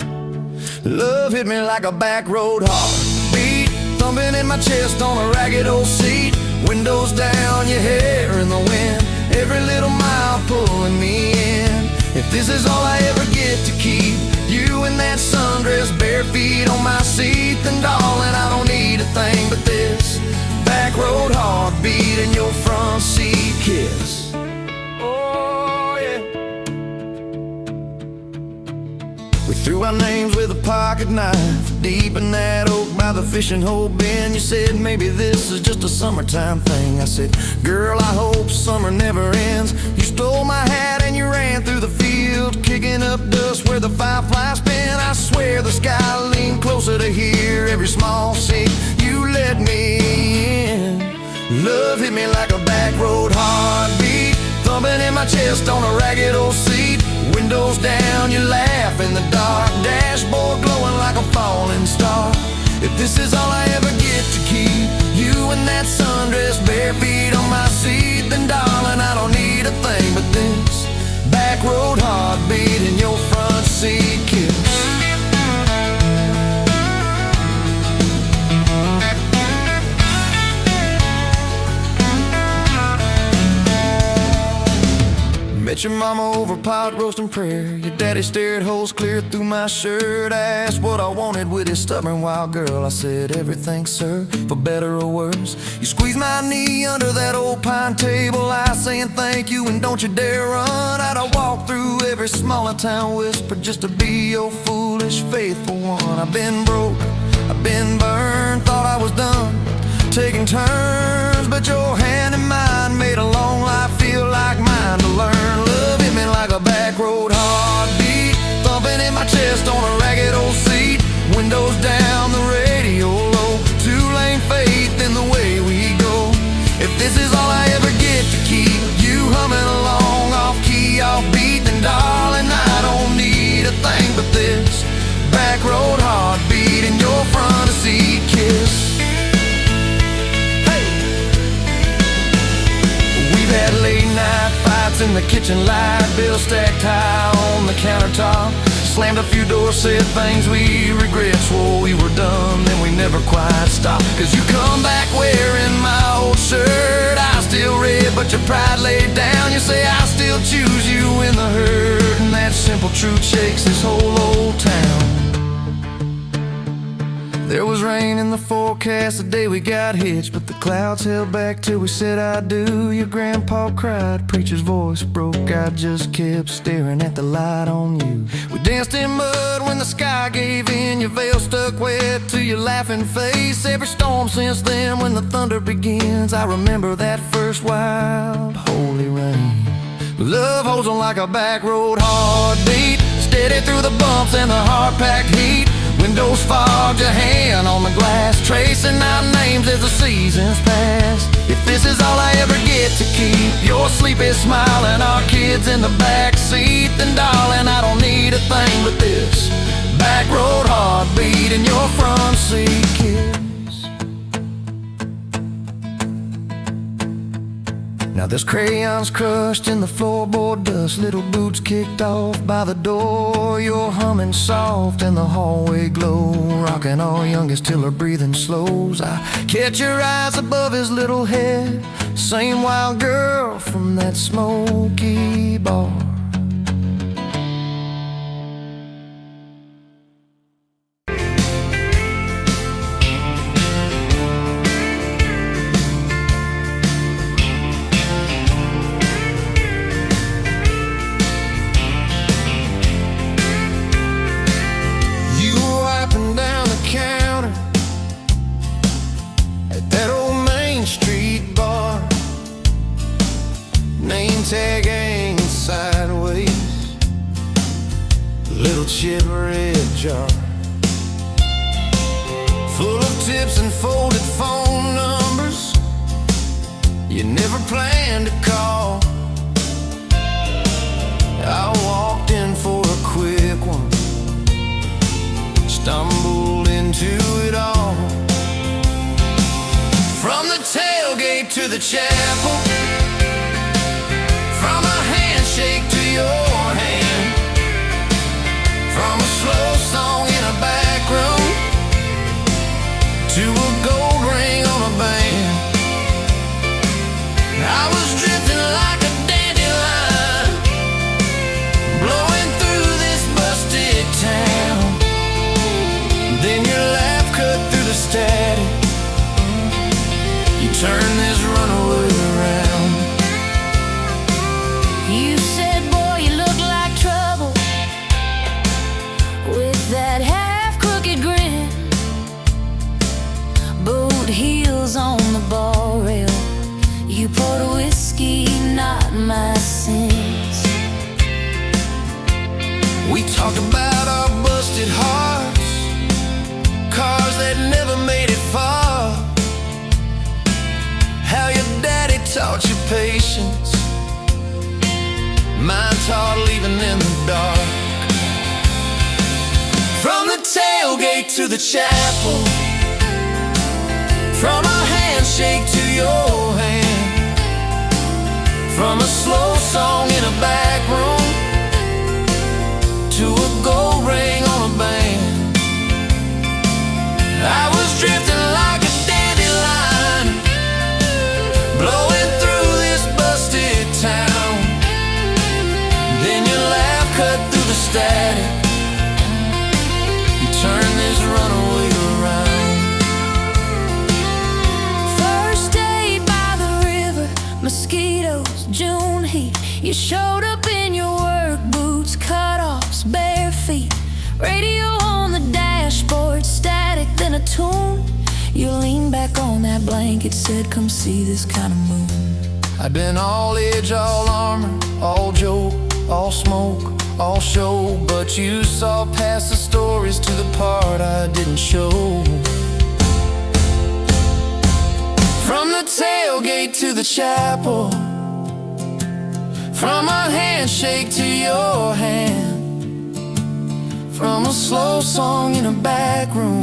Love hit me like a back road heartbeat, thumping in my chest on a ragged old seat. Windows down, your hair in the wind, every little mile pulling me in. If this is all I ever get to keep, you in that sundress, bare feet on my seat, then darling, I don't need a thing but this back road heartbeat and your front seat kiss. Oh yeah. We threw our names with a pocket knife deep in that oak by the fishing hole bin. You said maybe this is just a summertime thing. I said, girl, I hope summer never ends. You stole my hat and you ran through the field, kicking up dust where the fireflies spin. I swear the sky leaned closer to hear every small sea. You let me in. Love hit me like a back road heartbeat, thumping in my chest on a ragged old seat. Windows down, you laugh in the dark, dashboard glowing like a falling star. If this is all I ever get to keep, you in that sundress, bare feet on my seat, then darling, I don't need a thing but this back road heartbeat and your front seat kiss. Met your mama over pot roast and prayer. Your daddy stared holes clear through my shirt. I asked what I wanted with his stubborn wild girl. I said everything, sir, for better or worse. You squeezed my knee under that old pine table, I saying thank you and don't you dare run. I'd walk through every smaller town whisper just to be your foolish faithful one. I've been broke, I've been burned, thought I was done taking turns, but your hand in mine made a long life feel like mine to learn. Love hit me like a back road heartbeat, thumping in my chest on a ragged old seat. Windows down, the radio low, 2-lane faith in the way we go. If this is all I ever get to keep, you humming along off key, off beat, then darling, I don't need a thing but this back road heartbeat and your front seat kiss. Had late night the kitchen light bill stacked high on the countertop. Slammed a few doors, said things we regret, swore we were done, then we never quite stopped. Cause you come back wearing my old shirt, I still red, but your pride laid down. You say I still choose you in the herd, and that simple truth shakes this whole old town. There was rain in the forecast the day we got hitched, but the clouds held back till we said I do. Your grandpa cried, preacher's voice broke, I just kept staring at the light on you. We danced in mud when the sky gave in, your veil stuck wet to your laughing face. Every storm since then when the thunder begins, I remember that first wild holy rain. Love holds on like a back road heartbeat, steady through the bumps and the hard-packed heat. Windows fogged, your hand on the glass, tracing out names as the seasons pass. If this is all I ever get to keep, your sleepy smile and our kids in the back seat, then darling, I don't need a thing but this back road heartbeat and your front seat kiss. Now there's crayons crushed in the floorboard dust, little boots kicked off by the door. You're humming soft in the hallway glow, rocking our youngest till her breathing slows. I catch your eyes above his little head, same wild girl from that smoky bar. Tag hanging sideways, little chip red jar full of tips and folded phone numbers you never planned to call. I walked in for a quick one, stumbled into it all. From the tailgate to the chapel, from a handshake to your hand, from a slow song in a back room to a gold ring on a band. I was drifting like a dandelion, blowing through this busted town. Then your laugh cut through the static, you turned this runaway around.
You said, boy, you look like trouble, with that half-crooked grin, boot heels on the bar rail. You poured whiskey, not my sins.
We talked about our busted hearts, cars that never made it far, how your daddy taught you patience, mine taught leaving in the dark. From the tailgate to the chapel, from a handshake to your hand, from a slow song in a back room to a gold ring on a band. I was drifting like a dandelion, blowing through this busted town. Then your laugh cut through the static, you turned this runaway around.
First day by the river, mosquitoes, June heat. You showed up in your work boots, cut-offs, bare feet. Radio on the dashboard, static, then a tune. You leaned back on that blanket, said, come see this kind of moon.
I'd been all edge, all armor, all joke, all smoke, all show, but you saw past the stories to the part I didn't show. From the tailgate to the chapel, from a handshake to your hand, from a slow song in a back room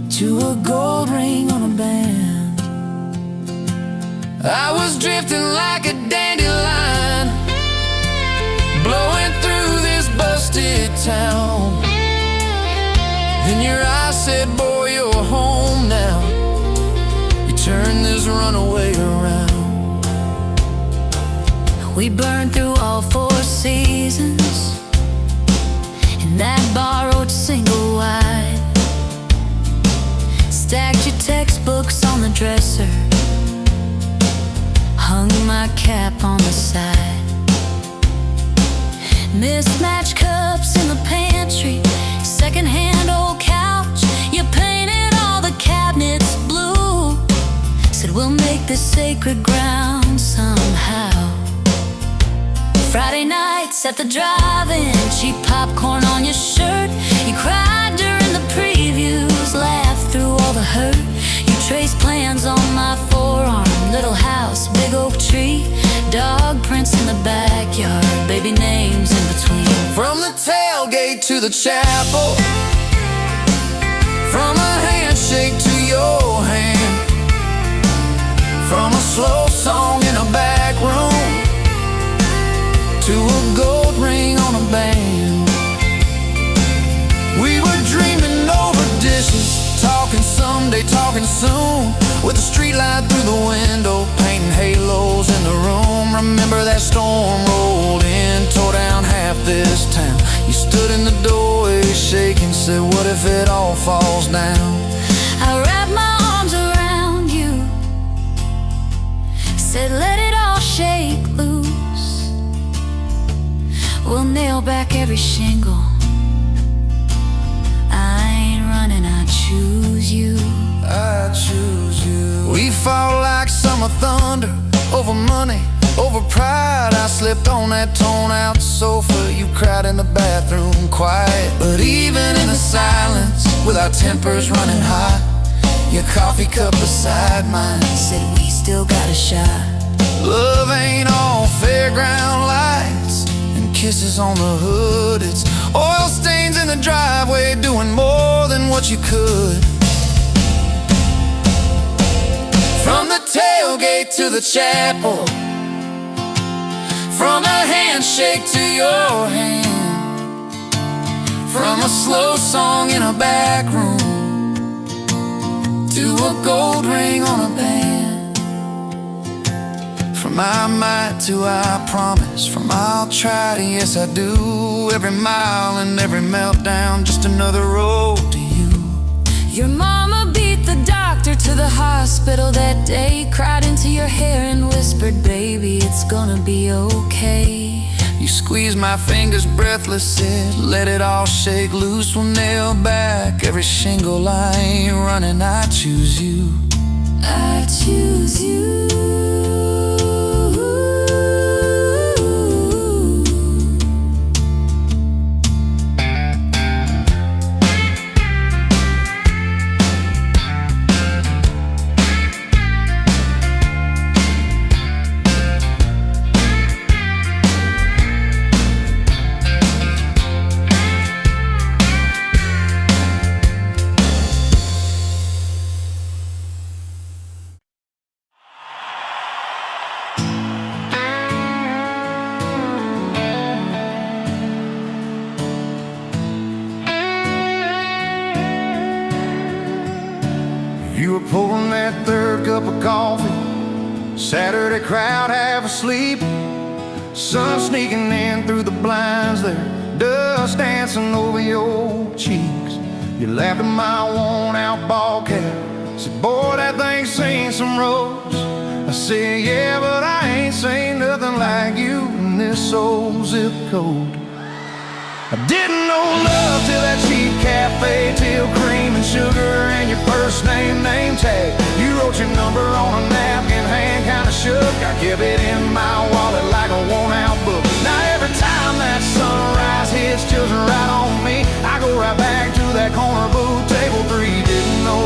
to a gold ring on a band. I was drifting like a dandelion, blowing through this busted town. Then your eyes said, boy, you're home now. You turned this runaway around.
We burned through all 4 seasons in that borrowed single wide. Stacked your textbooks on the dresser, hung my cap on the side. Mismatched cups in the pantry, secondhand old couch. You painted all the cabinets blue, said we'll make this sacred ground somehow. Friday nights at the drive-in, cheap popcorn on your shirt. You cried during the previews, laughed through all the hurt. You traced plans on my forearm, little house, big oak tree, dog prints in the backyard, baby names in between.
From the tailgate to the chapel, from a handshake to your hand, from a slow song in a back room to a gold ring on a band. We were dreaming over dishes, talking someday, talking soon, with a street light through the window, painting halos in the room. Remember that storm rolled in, tore down half this town. You stood in the doorway shaking, said, what if it all falls down?
I wrapped my arms around you, said let it all shake loose. We'll nail back every shingle. I ain't running, I choose you.
I choose you. We fought like summer thunder, over money, over pride. I slipped on that torn-out sofa, you cried in the bathroom quiet. But even in the silence, with our tempers running hot, your coffee cup beside mine
Said we still got a shot.
love ain't all fairground lights and kisses on the hood. It's oil stains in the driveway, doing more than what you could. From the tailgate to the chapel, from a handshake to your hand, from a slow song in a back room to a gold ring on a band. From I might to I promise, from I'll try to yes I do. Every mile and every meltdown, just another road to you.
Your mama beat the doctor to the hospital that day, cried into your hair and whispered, baby, it's gonna be okay.
You squeezed my fingers breathless, said, let it all shake loose. We'll nail back every shingle. I ain't running, I choose you.
I choose you.
You were pouring that third cup of coffee, Saturday crowd half asleep, sun sneaking in through the blinds there, dust dancing over your cheeks. You laughed at my worn out ball cap, said, boy, that thing's seen some roads. I said, yeah, but I ain't seen nothing like you in this old zip code. I didn't know love till that cheap cafe, till cream and sugar and your first name tag. You wrote your number on a napkin, hand kinda shook. I kept it in my wallet like a worn-out book. Now every time that sunrise hits just right on me, I go right back to that corner booth, table 3. Didn't know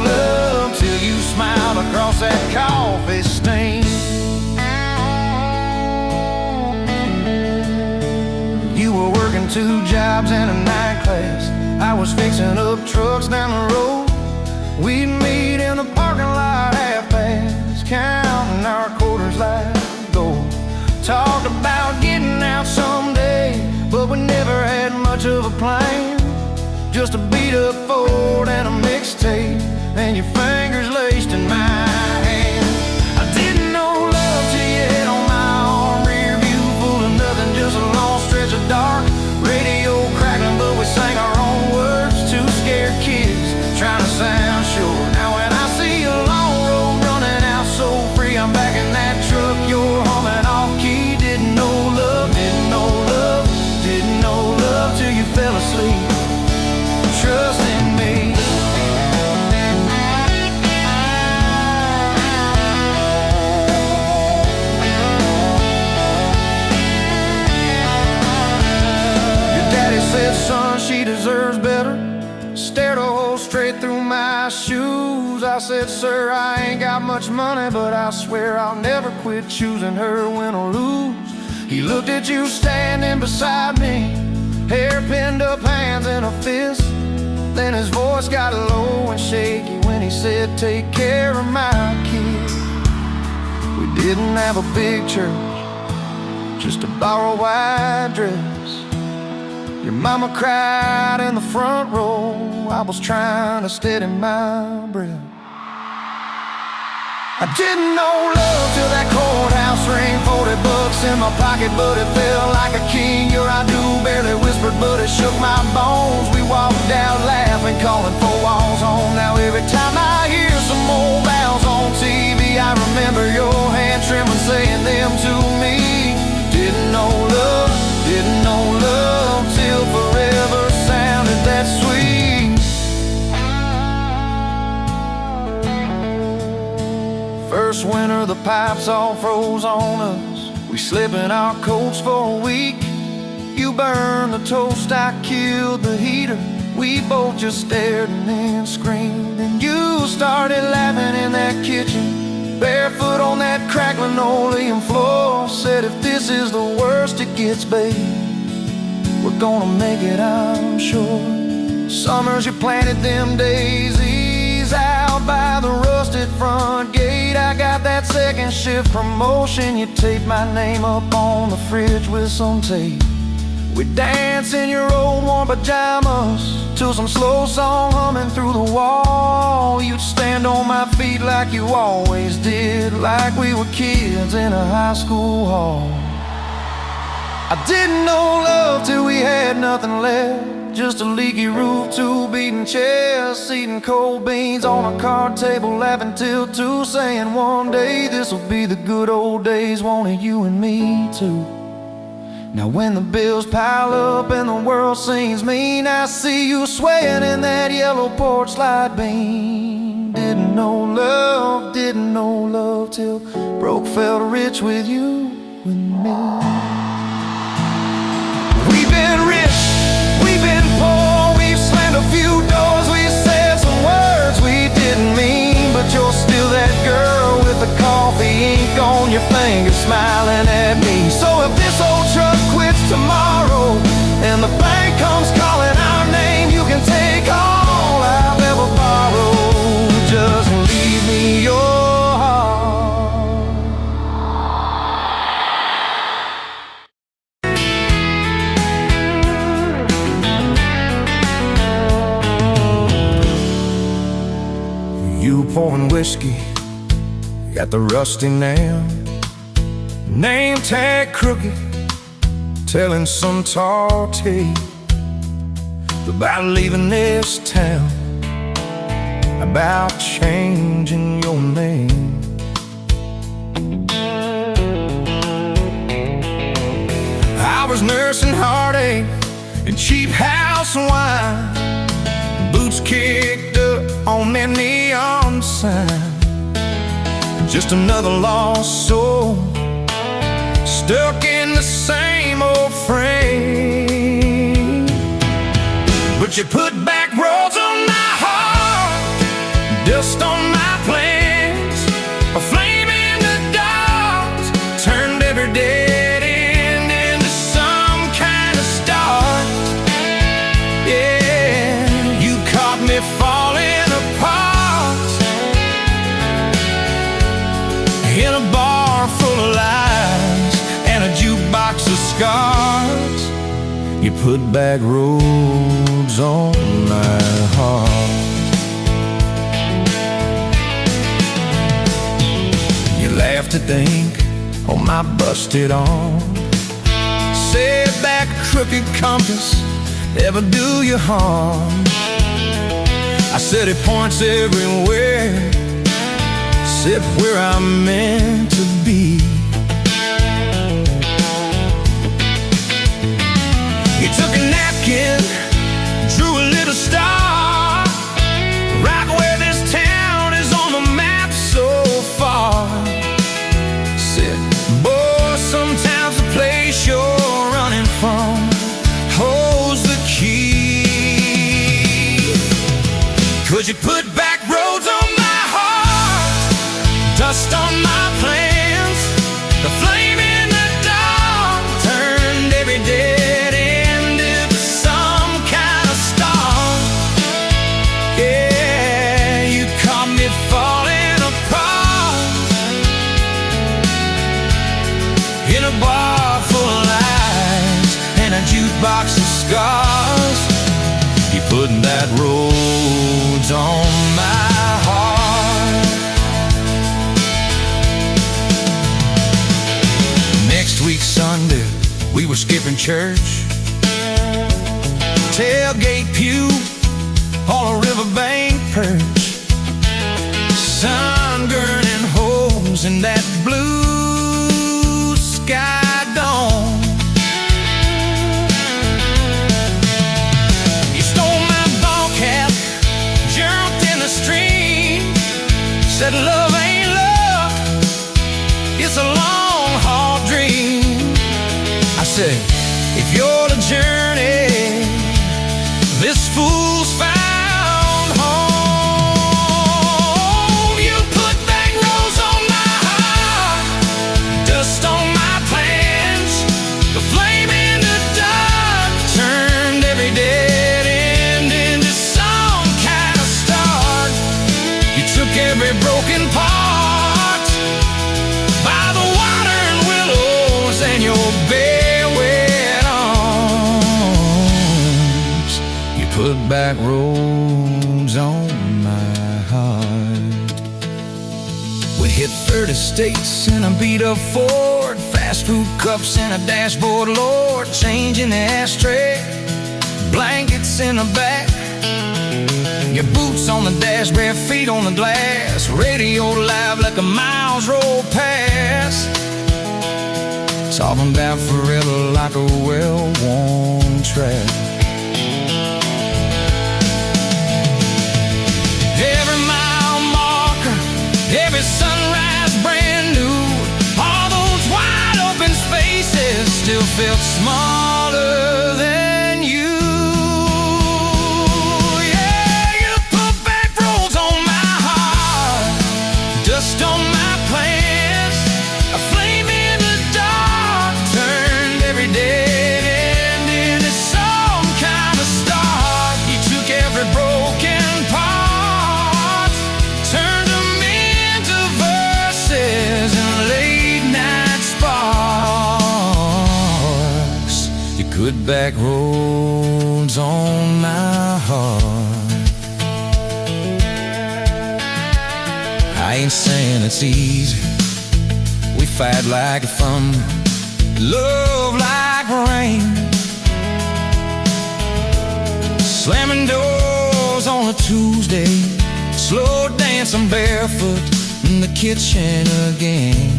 love till you smiled across that coffee stain. You were working 2 jobs and a night class. I was fixing up trucks down the road. We'd meet in the parking lot half-past. talked about getting out someday, but we never had much of a plan. Just a beat-up Ford and a mixtape, and your fingers laced in my hand. I didn't know love till you hit on my arm. Rear view full of nothing, just a long stretch of dark. Radio crackling, but we sang our own words. Two scared kids trying to sound sure. Now when I see a long road running out so free, I'm back in that truck, you're humming off key. Didn't know love, didn't know love, didn't know love till you fell asleep. Trust in me. Your daddy said, son, she deserves better. Stared a hole straight through my shoes. I said, sir, I ain't got much money, but I swear I'll never quit choosing her, win or lose. He looked at you standing beside me, hair pinned up, hands in a fist. Then his voice got low and shaky when he said, take care of my kid. We didn't have a big church, just a borrowed white dress. Your mama cried in the front row. I was trying to steady my breath. I didn't know love till that courthouse ring. 40 bucks in my pocket, but it felt like a king. Your I do barely whispered, but it shook my bones. We walked out laughing, calling 4 walls home. Now every time I hear some old vows on TV, I remember your hand trembling, saying them to me. Didn't know love, didn't know love till forever sounded that sweet. First winter, the pipes all froze on us. We slept in our coats for a week. You burned the toast, I killed the heater. We both just stared and then screamed. And you started laughing in that kitchen, barefoot on that cracked linoleum floor. Said, if this is the worst it gets, babe, we're gonna make it, I'm sure. Summers you planted them daisies out by the rusted front gate. I got that second shift promotion. You taped my name up on the fridge with some tape. We dance in your old warm pajamas till some slow song humming through the wall. You'd stand on my feet like you always did, like we were kids in a high school hall. I didn't know love till we had nothing left, just a leaky roof, 2 beating chairs, eating cold beans on a card table, laughing till 2, saying one day this'll be the good old days, wanted you and me too. Now when the bills pile up and the world seems mean, I see you swaying in that yellow porch light beam. Didn't know love till broke felt rich with you and me. We've been rich, we've been poor, we've slammed a few doors, we said some words we didn't mean, but you're still that girl with the coffee ink on your finger, smiling at me. So if this old truck quits tomorrow and the bank comes calling our name, you can take all I've ever borrowed, just leave me your heart. You pouring whiskey at the rusty nail, name tag crooked, telling some tall tale about leaving this town, about changing your name. I was nursing heartache and cheap house wine, boots kicked up on that neon sign. Just another lost soul, stuck in the same old frame. But you put back roads on my heart, dust on my plans, a flame in the dark, turned every dead end into some kind of start. Yeah, you caught me falling apart in a bar full of lies and
put back roads on my heart. You laugh to think on my busted arm. Said back a crooked compass ever do you harm. I said it points everywhere, except where I'm meant to be. You took a napkin, drew a little star, right where this town is on the map so far. Said, boy, sometimes the place you're running from holds the key. 'Cause you put back roads on my heart, dust on my plans, the flame in the dark turned every dead end into some kind of star. Yeah, you caught me falling apart in a bar full of lies and a jukebox of scars. You put that roads on my heart. Next week Sunday, we were skipping church, tailgate pew on a riverbank perch, sun burning holes in that blue sky dome. You stole my ball cap, jumped in the stream, said love ain't love, it's a long haul dream. I said, if you're the journey, this fool's found home. You put back roads on my heart, dust on my plans, the flame in the dark turned every dead end into some kind of start. You took every broken part by the water and willows and your bare wet arms. You put back roads on my heart. We hit 30 states in a beat-up Ford, fast food cups in a dashboard, Lord, change in the ashtray, blankets in the back, your boots on the dash, bare feet on the glass, radio live like a miles roll past, talking about forever like a well-worn track. Every mile marker, every sunrise brand new, all those wide open spaces still felt smaller than you. Yeah, you put back roads on my heart, dust on my plans, a flame in the dark turned every dead end into some kind of start. You took every broken part, turned them into verses and late night sparks. You put back roads on my heart. I ain't saying it's easy. We fight like a thunder, love like rain, slamming doors on a Tuesday, slow dancing barefoot in the kitchen again.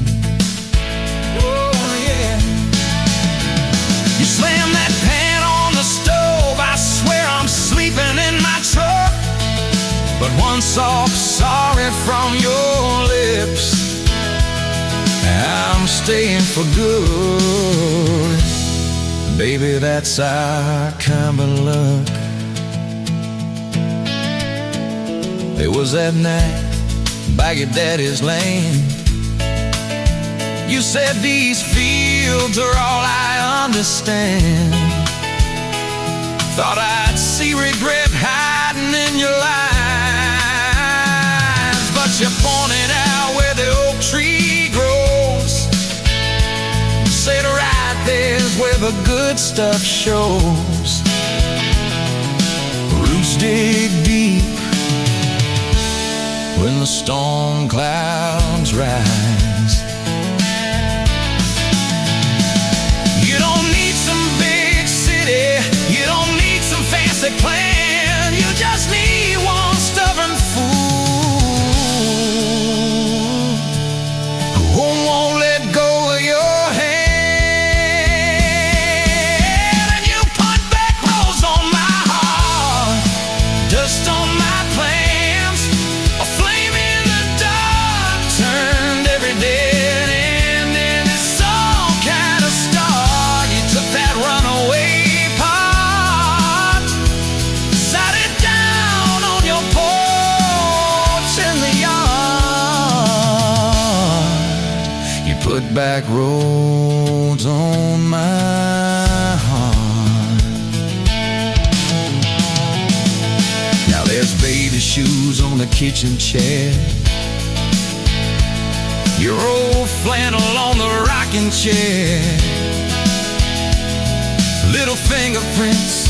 Oh yeah. You slam that pan on the stove, I swear I'm sleeping in my truck. But one soft sorry from your lips, I'm staying for good. Baby, that's our kind of luck. It was that night by your daddy's land. You said these fields are all I understand. Thought I'd see regret hiding in your eyes, but you pointed out where the oak tree grows. Said right there's where the good stuff shows. Roots dig deep when the storm clouds rise. You don't need some big city, you don't need some fancy plan. You just need one stubborn fool who won't let go of your hand. And you put back roads on my heart, dust on my plans, a flame in the dark turned every dead end into some kind of star. You took that runaway pot, sat it down on your porch in the yard. You put back roads on my heart. Now there's baby shoes on the kitchen chair, your old flannel on the rocking chair, little fingerprints